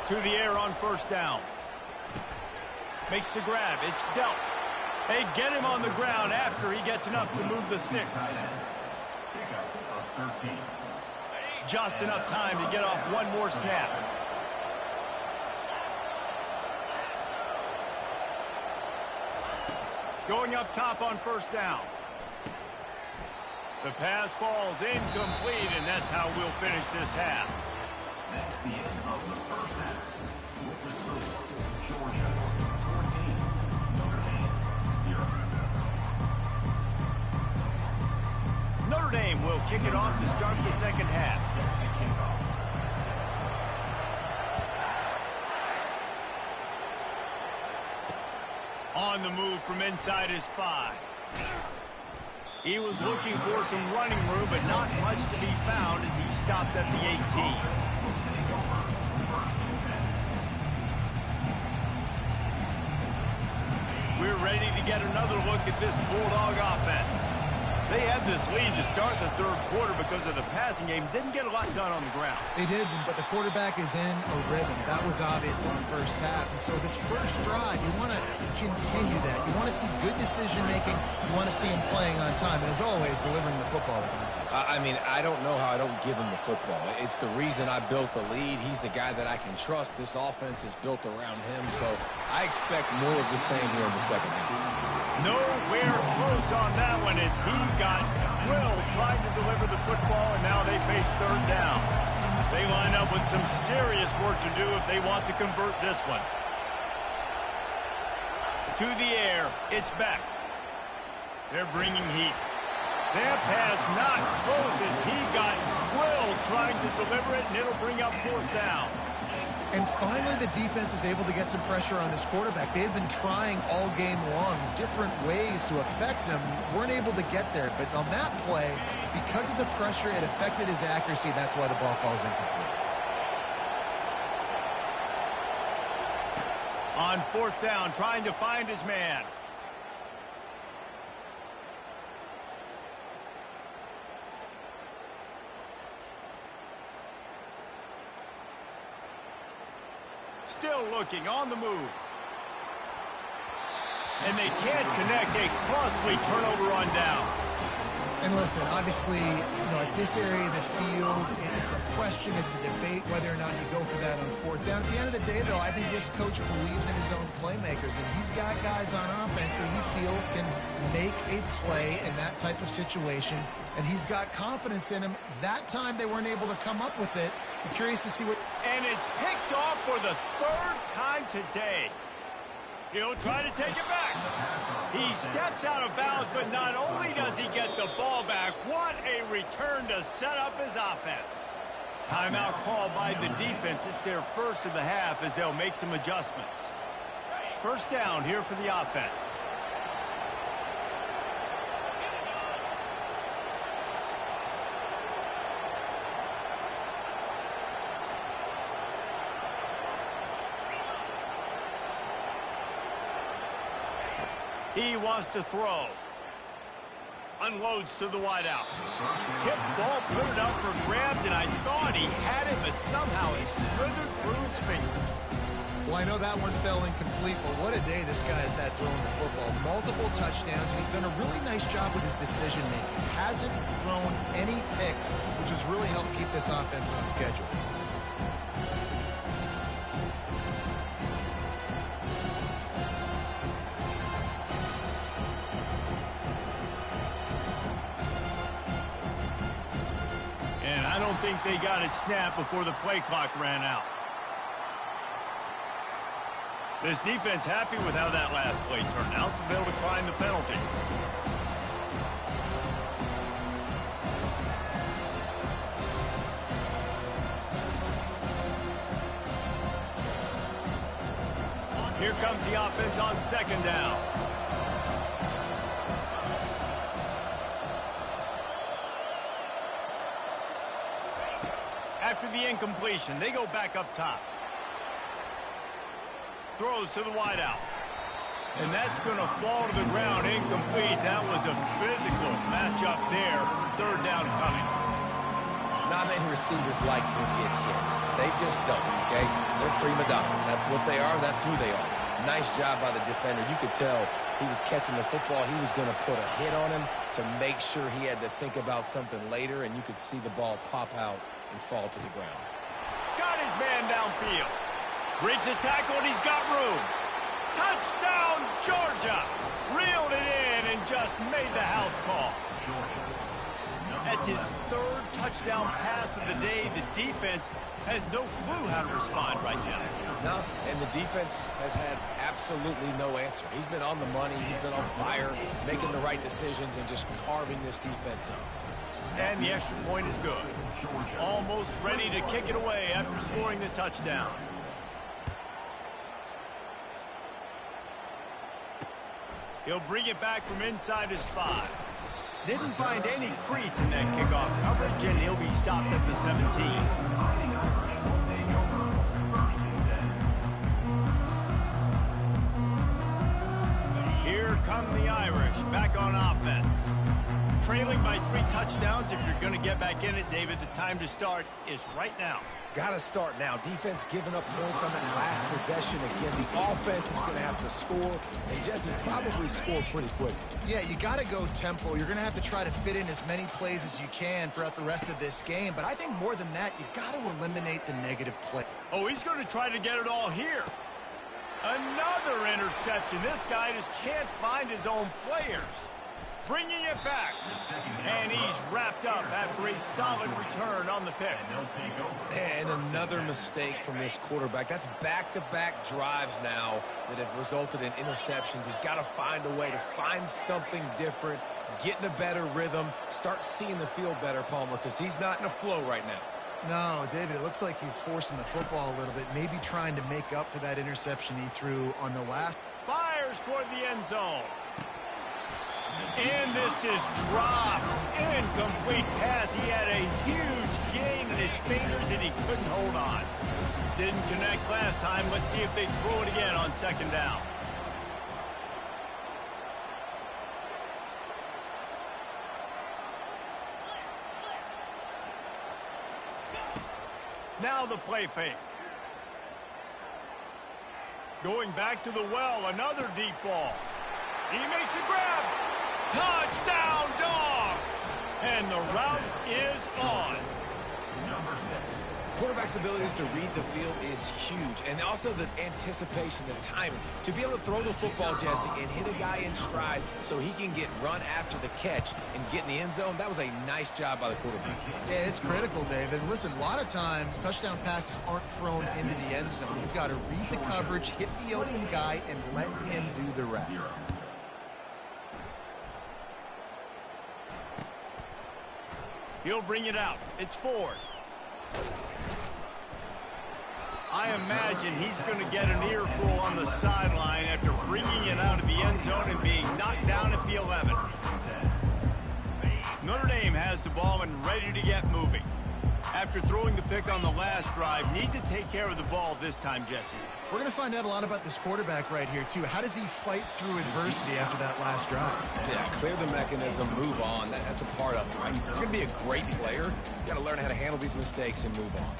To the air on 1st down. Makes the grab. It's dealt. They get him on the ground after he gets enough to move the sticks. Just enough time to get off one more snap. Going up top on first down. The pass falls incomplete, and that's how we'll finish this half. That's the end of the first half. With the score, Georgia 14, Notre Dame 0. Notre Dame will kick it off to start the second half. On the move from inside his 5. He was looking for some running room, but not much to be found as he stopped at the 18. We're ready to get another look at this Bulldog offense. They had this lead to start the third quarter because of the passing game. Didn't get a lot done on the ground. They did, but the quarterback is in a rhythm. That was obvious in the first half. And so this first drive, you want to continue that. You want to see good decision-making. You want to see him playing on time. And as always, delivering the football. I mean, I don't know how I don't give him the football. It's the reason I built the lead. He's the guy that I can trust. This offense is built around him. So I expect more of the same here in the second half. Nowhere close on that one as he got drilled trying to deliver the football, and now they face third down. They line up with some serious work to do if they want to convert this one. To the air, it's back. They're bringing heat. That pass not close as he got drilled trying to deliver it, and it'll bring up fourth down. And finally, the defense is able to get some pressure on this quarterback. They've been trying all game long different ways to affect him. Weren't able to get there. But on that play, because of the pressure, it affected his accuracy. That's why the ball falls incomplete. On fourth down, trying to find his man. Still looking on the move. And they can't connect. A costly turnover on downs. And listen, obviously, at this area of the field, it's a question, it's a debate whether or not you go for that on fourth down. At the end of the day, though, I think this coach believes in his own playmakers, and he's got guys on offense that he feels can make a play in that type of situation, and he's got confidence in him. That time they weren't able to come up with it. I'm curious to see what... And it's picked off for the third time today. He'll try to take it back. He steps out of bounds, but not only does he get the ball back, what a return to set up his offense. Timeout called by the defense. It's their first of the half as they'll make some adjustments. First down here for the offense. He wants to throw. Unloads to the wideout. Tip ball, put it up for grabs, and I thought he had it, but somehow he slithered through his fingers. Well, I know that one fell incomplete, but what a day this guy has had throwing the football. Multiple touchdowns, and he's done a really nice job with his decision-making. Hasn't thrown any picks, which has really helped keep this offense on schedule. I don't think they got it snapped before the play clock ran out. This defense happy with how that last play turned out, so they'll decline the penalty. Here comes the offense on second down. After the incompletion, they go back up top. Throws to the wideout. And that's going to fall to the ground incomplete. That was a physical matchup there. Third down coming. Not many receivers like to get hit. They just don't, okay? They're prima donnas. That's what they are. That's who they are. Nice job by the defender. You could tell he was catching the football. He was going to put a hit on him to make sure he had to think about something later, and you could see the ball pop out and fall to the ground. Got his man downfield. Breaks the tackle, and he's got room. Touchdown, Georgia! Reeled it in and just made the house call. That's his third touchdown pass of the day. The defense has no clue how to respond right now. No, and the defense has had absolutely no answer. He's been on the money. He's been on fire, making the right decisions and just carving this defense up. And the extra point is good. Almost ready to kick it away after scoring the touchdown. He'll bring it back from inside his 5. Didn't find any crease in that kickoff coverage, and he'll be stopped at the 17. Here come the Irish, back on offense. Trailing by 3 touchdowns. If you're going to get back in it, David, the time to start is right now. Got to start now. Defense giving up points on that last possession. Again, the offense is going to have to score, and Jesse probably score pretty quick. Yeah, you got to go tempo. You're going to have to try to fit in as many plays as you can throughout the rest of this game. But I think more than that, you got to eliminate the negative play. Oh, he's going to try to get it all here. Another interception. This guy just can't find his own players. Bringing it back. And he's wrapped up after a solid return on the pick. And another mistake from this quarterback. That's back-to-back drives now that have resulted in interceptions. He's got to find a way to find something different, get in a better rhythm, start seeing the field better, Palmer, because he's not in a flow right now. No, David, it looks like he's forcing the football a little bit, maybe trying to make up for that interception he threw on the last. Fires toward the end zone. And this is dropped. Incomplete pass. He had a huge gain in his fingers, and he couldn't hold on. Didn't connect last time. Let's see if they throw it again on 2nd down. Now the play fake. Going back to the well, another deep ball. He makes a grab. Touchdown, Dogs! And the route is on. Quarterback's abilities to read the field is huge, and also the anticipation, the timing. To be able to throw the football, Jesse, and hit a guy in stride so he can get run after the catch and get in the end zone, that was a nice job by the quarterback. Yeah, it's critical, David. Listen, a lot of times touchdown passes aren't thrown into the end zone. You've got to read the coverage, hit the open guy, and let him do the rest. He'll bring it out. It's Ford. I imagine he's going to get an earful on the sideline after bringing it out of the end zone and being knocked down at the 11. Notre Dame has the ball and ready to get moving. After throwing the pick on the last drive, need to take care of the ball this time, Jesse. We're going to find out a lot about this quarterback right here, too. How does he fight through adversity after that last drive? Yeah, clear the mechanism, move on. That's a part of it, right? You're going to be a great player. You got to learn how to handle these mistakes and move on.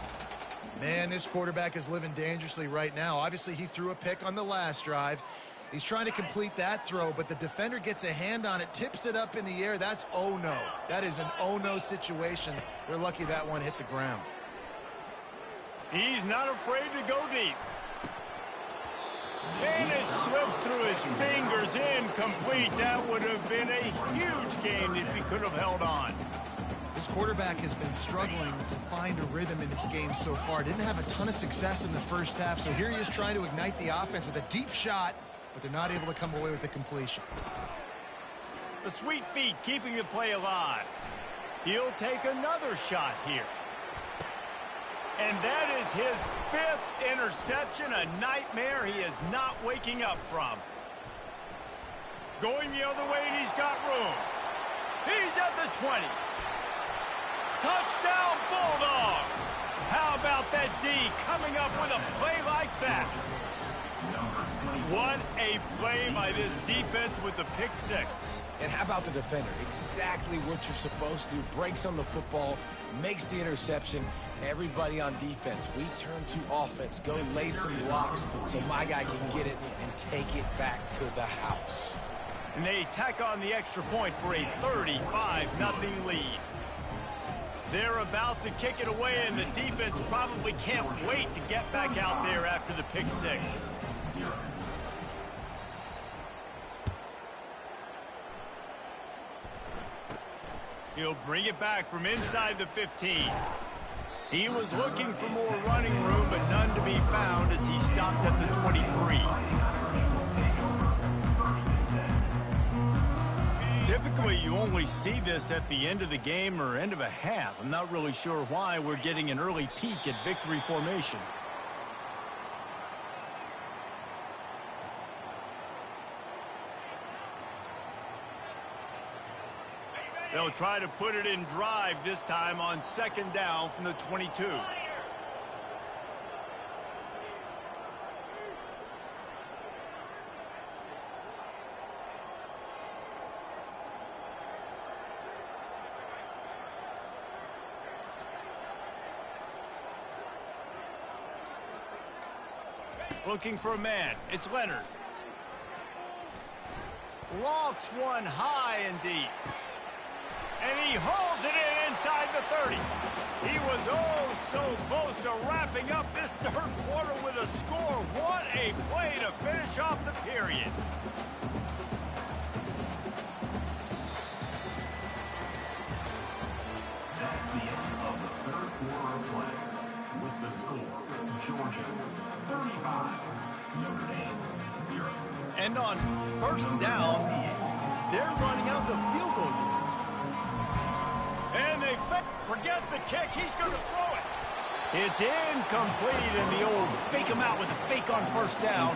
Man, this quarterback is living dangerously right now. Obviously, he threw a pick on the last drive. He's trying to complete that throw, but the defender gets a hand on it, tips it up in the air. That's oh-no. That is an oh-no situation. They're lucky that one hit the ground. He's not afraid to go deep. And it slips through his fingers, incomplete. That would have been a huge gain if he could have held on. This quarterback has been struggling to find a rhythm in this game so far. Didn't have a ton of success in the first half, so here he is trying to ignite the offense with a deep shot, but they're not able to come away with the completion. The sweet feet keeping the play alive. He'll take another shot here. And that is his 5th interception, a nightmare he is not waking up from. Going the other way, and he's got room. He's at the 20. Touchdown, Bulldogs! How about that D coming up with a play like that? What a play by this defense with the pick 6. And how about the defender? Exactly what you're supposed to do. Breaks on the football, makes the interception. Everybody on defense, we turn to offense. Go lay some blocks so my guy can get it and take it back to the house. And they tack on the extra point for a 35-0 lead. They're about to kick it away, and the defense probably can't wait to get back out there after the pick six. He'll bring it back from inside the 15. He was looking for more running room, but none to be found as he stopped at the 23. Typically, you only see this at the end of the game or end of a half. I'm not really sure why we're getting an early peek at victory formation. They'll try to put it in drive this time on second down from the 22. Looking for a man. It's Leonard. Lofts one high and deep. And he hauls it in inside the 30. He was oh so close to wrapping up this third quarter with a score. What a play to finish off the period. That's the end of the third quarter of play. With the score, Georgia 35, Notre Dame 0. And on first down, they're running out the field goal unit. And they forget the kick. He's going to throw it. It's incomplete, and the old fake him out with a fake on first down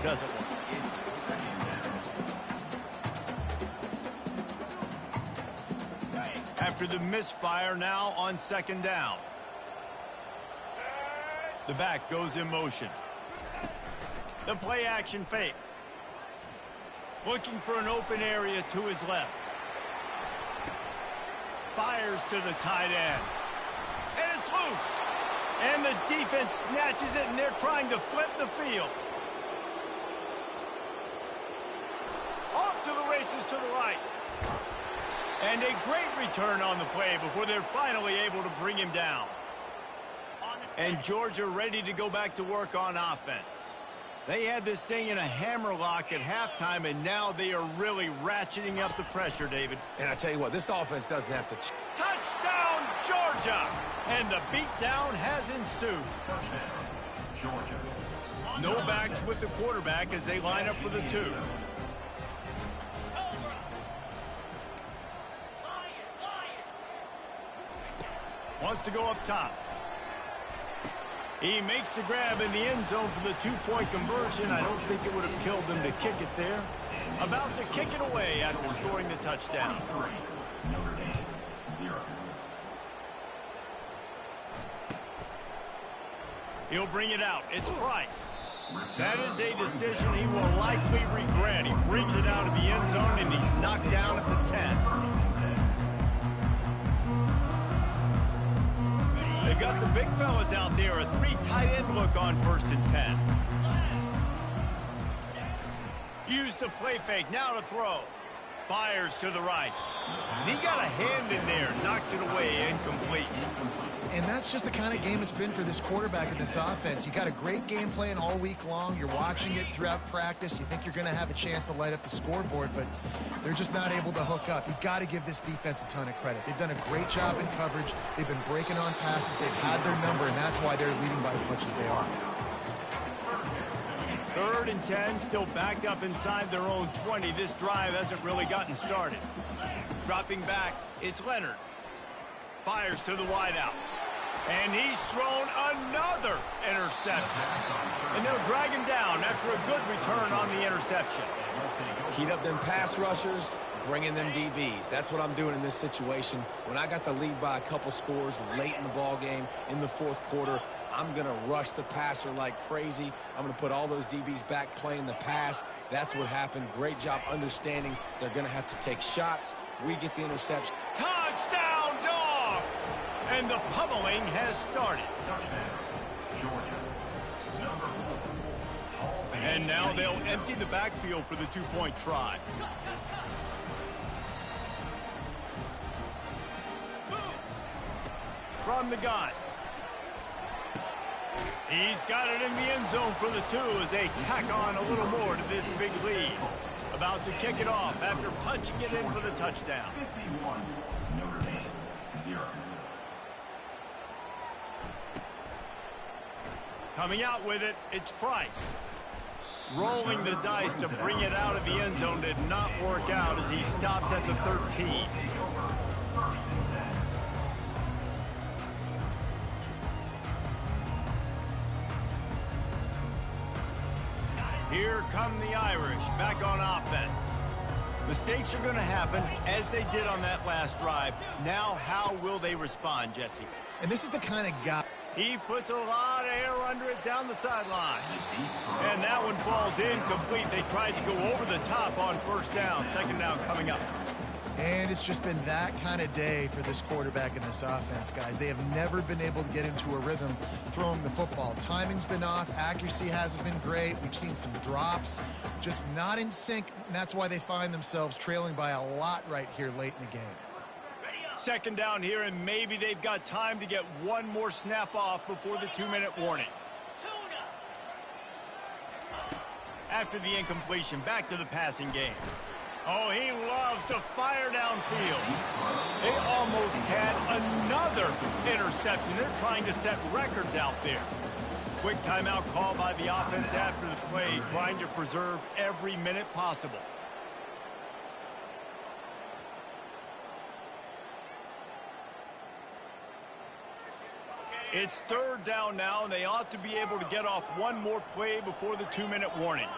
doesn't work. After the misfire, now on second down. The back goes in motion. The play action fake. Looking for an open area to his left. Fires to the tight end. And it's loose. And the defense snatches it, and they're trying to flip the field. Off to the races to the right. And a great return on the play before they're finally able to bring him down. And Georgia ready to go back to work on offense. They had this thing in a hammerlock at halftime, and now they are really ratcheting up the pressure, David. And I tell you what, this offense doesn't have to... Touchdown, Georgia! And the beatdown has ensued. Touchdown, Georgia. No backs with the quarterback as they line up for the 2. Wants to go up top. He makes the grab in the end zone for the 2-point conversion. I don't think it would have killed them to kick it there. About to kick it away after scoring the touchdown. Notre Dame 0. He'll bring it out. It's Price. That is a decision he will likely regret. He brings it out of the end zone, and he's knocked down at the 10. They've got the big fellas out there. A 3 tight end look on 1st and 10. Use the play fake. Now to throw. Fires to the right. And he got a hand in there. Knocks it away. Incomplete. And that's just the kind of game it's been for this quarterback in this offense. You got a great game plan all week long. You're watching it throughout practice. You think you're going to have a chance to light up the scoreboard, but they're just not able to hook up. You got to give this defense a ton of credit. They've done a great job in coverage. They've been breaking on passes. They've had their number, and that's why they're leading by as much as they are. 3rd and 10, still backed up inside their own 20. This drive hasn't really gotten started. Dropping back, it's Leonard. Fires to the wideout. And he's thrown another interception. And they'll drag him down after a good return on the interception. Heat up them pass rushers, bring in them DBs. That's what I'm doing in this situation. When I got the lead by a couple scores late in the ball game in the 4th quarter, I'm going to rush the passer like crazy. I'm going to put all those DBs back playing the pass. That's what happened. Great job understanding they're going to have to take shots. We get the interception. Touchdown, Dogs! And the pummeling has started. And now they'll empty the backfield for the 2-point try. from the gun. He's got it in the end zone for the 2 as they tack on a little more to this big lead. About to kick it off after punching it in for the touchdown. 51, Notre Dame, 0. Coming out with it, it's Price. Rolling the dice to bring it out of the end zone did not work out as he stopped at the 13. Here come the Irish back on offense. Mistakes are going to happen as they did on that last drive. Now how will they respond, Jesse? And this is the kind of guy. He puts a lot of air under it down the sideline. And that one falls incomplete. They tried to go over the top on first down. Second down coming up. And it's just been that kind of day for this quarterback in this offense, guys. They have never been able to get into a rhythm throwing the football. Timing's been off. Accuracy hasn't been great. We've seen some drops. Just not in sync. And that's why they find themselves trailing by a lot right here late in the game. Second down here, and maybe they've got time to get one more snap off before the 2-minute warning. After the incompletion, back to the passing game. Oh, he loves to fire downfield. They almost had another interception. They're trying to set records out there. Quick timeout call by the offense after the play, trying to preserve every minute possible. It's third down now, and they ought to be able to get off one more play before the 2-minute warning.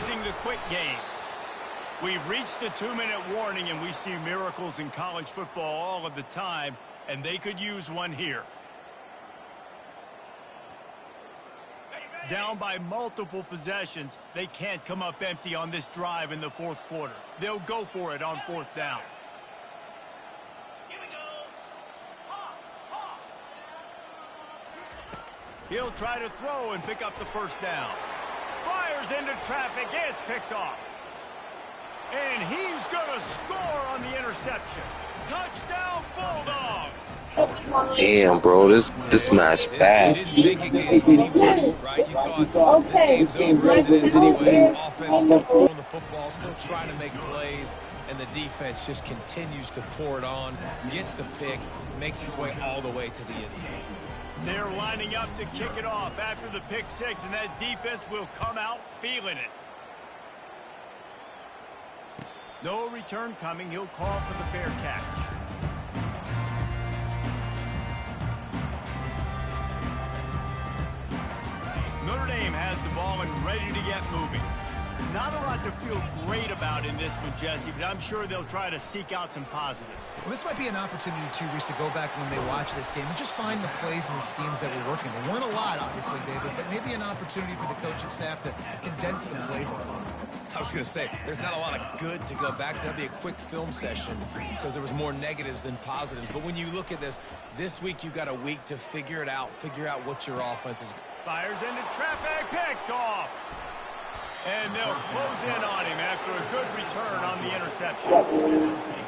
Using the quick game. We've reached the 2-minute warning, and we see miracles in college football all of the time, and they could use one here. Down by multiple possessions, they can't come up empty on this drive in the fourth quarter. They'll go for it on fourth down. He'll try to throw and pick up the first down. Fires into traffic. It's picked off. And he's going to score on the interception. Touchdown, Bulldogs. Damn, bro, this match bad. You didn't think it gave any worse, right? You thought this game's over as it is anyways. Offense still throwing the football, still trying to make plays, and the defense just continues to pour it on, gets the pick, makes its way all the way to the end zone. They're lining up to kick it off after the pick six, and that defense will come out feeling it. No return coming. He'll call for the fair catch. Notre Dame has the ball and ready to get moving. Not a lot to feel great about in this one, Jesse, but I'm sure they'll try to seek out some positives. Well, this might be an opportunity, too, Reese, to go back when they watch this game and just find the plays and the schemes that were working. There weren't a lot, obviously, David, but maybe an opportunity for the coaching staff to condense the playbook. I was going to say, there's not a lot of good to go back to. That'd be a quick film session because there was more negatives than positives. But when you look at this week you've got a week to figure it out, figure out what your offense is. Fires into traffic, picked off. And they'll close in on him after a good return on the interception.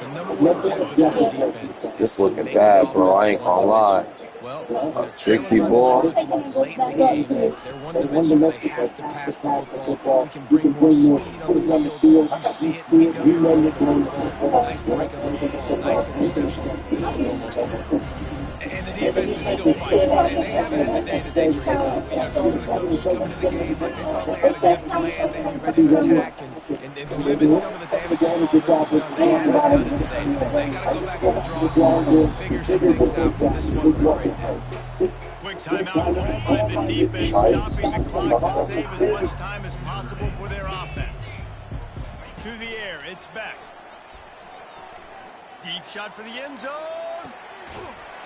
The number one objective for the defense. This looking bad, bro. I ain't gonna lie. Well, 64. Late in the game, they're one-dimensional. They have to pass the football. We can bring more speed on the field. You see it. We know there's football. Nice break of the football. Nice interception. This one's almost over. And the defense is still fighting. They haven't had the day that they dreamed of. You know, talking to the coaches coming into the game, like they thought they had a good plan. They'd be ready to attack and limit some of the damage this offense has done. They haven't done it today. They got to go back to the drawing board, figure some things out because this wasn't a great day. Quick timeout called by the defense, stopping the clock to save as much time as possible for their offense. To the air, it's Beck. Deep shot for the end zone.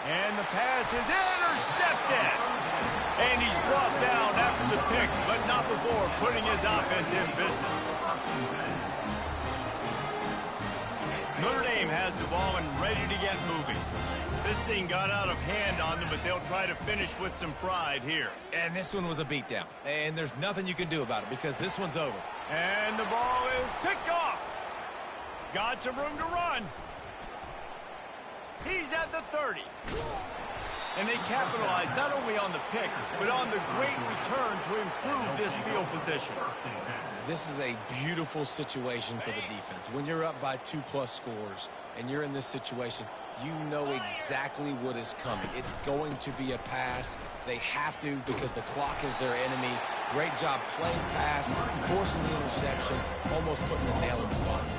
And the pass is intercepted. And he's brought down after the pick, but not before putting his offense in business. Notre Dame has the ball and ready to get moving. This thing got out of hand on them, but they'll try to finish with some pride here. And this one was a beatdown. And there's nothing you can do about it because this one's over. And the ball is picked off. Got some room to run. He's at the 30. And they capitalized not only on the pick, but on the great return to improve this field position. This is a beautiful situation for the defense. When you're up by 2+ scores and you're in this situation, you know exactly what is coming. It's going to be a pass. They have to because the clock is their enemy. Great job playing pass, forcing the interception, almost putting the nail in the coffin.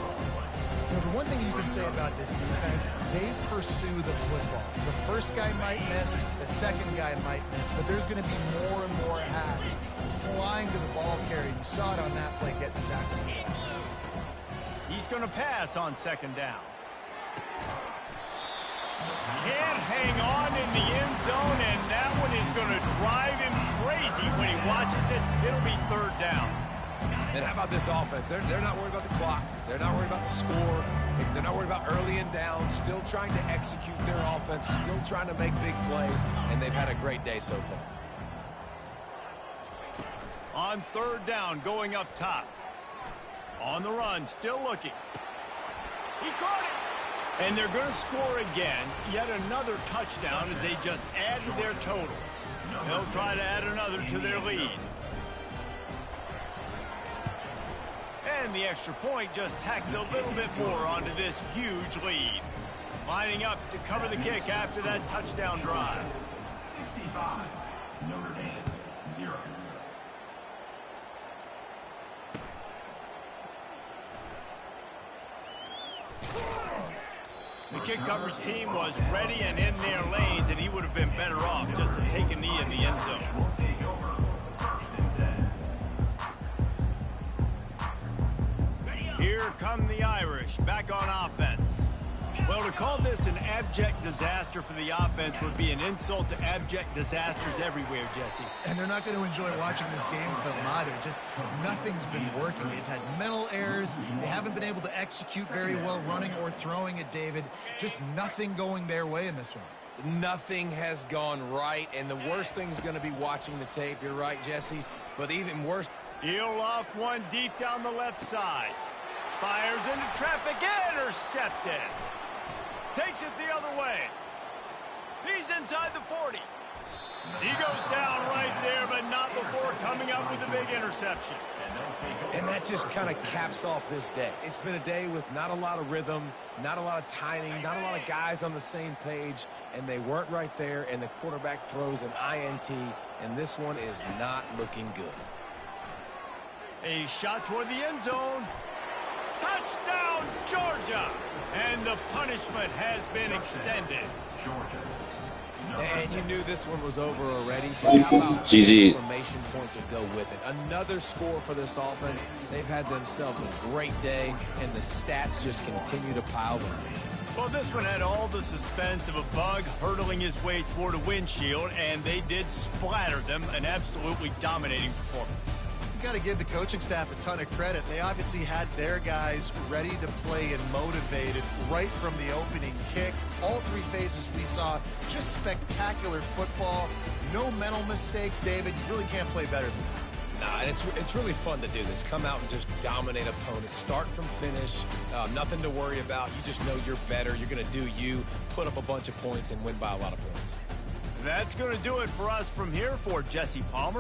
You know, the one thing you can say about this defense, they pursue the football. The first guy might miss, the second guy might miss, but there's going to be more and more hats flying to the ball carrier. You saw it on that play getting the tackle for loss. He's going to pass on second down. Can't hang on in the end zone, and that one is going to drive him crazy when he watches it. It'll be third down. And how about this offense? They're not worried about the clock. They're not worried about the score. They're not worried about early and down. Still trying to execute their offense. Still trying to make big plays. And they've had a great day so far. On third down, going up top. On the run, still looking. He caught it. And they're going to score again. Yet another touchdown as they just add to their total. They'll try to add another to their lead. And the extra point just tacks a little bit more onto this huge lead. Lining up to cover the kick after that touchdown drive. 65, Notre Dame, 0. The kick coverage team was ready and in their lanes, and he would have been better off just to take a knee in the end zone. Here come the Irish, back on offense. Well, to call this an abject disaster for the offense would be an insult to abject disasters everywhere, Jesse. And they're not going to enjoy watching this game film either. Just nothing's been working. They've had mental errors. They haven't been able to execute very well running or throwing it, David. Just nothing going their way in this one. Nothing has gone right, and the worst thing is going to be watching the tape. You're right, Jesse. But even worse, he'll loft one deep down the left side. Fires into traffic, intercepted. Takes it the other way. He's inside the 40. He goes down right there, but not before coming up with a big interception. And that just kind of caps off this day. It's been a day with not a lot of rhythm, not a lot of timing, not a lot of guys on the same page, and they weren't right there, and the quarterback throws an INT, and this one is not looking good. A shot toward the end zone. Touchdown, Georgia! And the punishment has been extended. And you knew this one was over already, but how about GG. Exclamation point to go with it. Another score for this offense. They've had themselves a great day, and the stats just continue to pile in. Well, this one had all the suspense of a bug hurtling his way toward a windshield, and they did splatter them. An absolutely dominating performance. Got to give the coaching staff a ton of credit. They obviously had their guys ready to play and motivated right from the opening kick. All three phases we saw just spectacular football. No mental mistakes, David. You really can't play better than that. Nah, and it's really fun to do this. Come out and just dominate opponents. Start from finish. Nothing to worry about. You just know you're better. You're going to do you, put up a bunch of points, and win by a lot of points. That's going to do it for us from here. For Jesse Palmer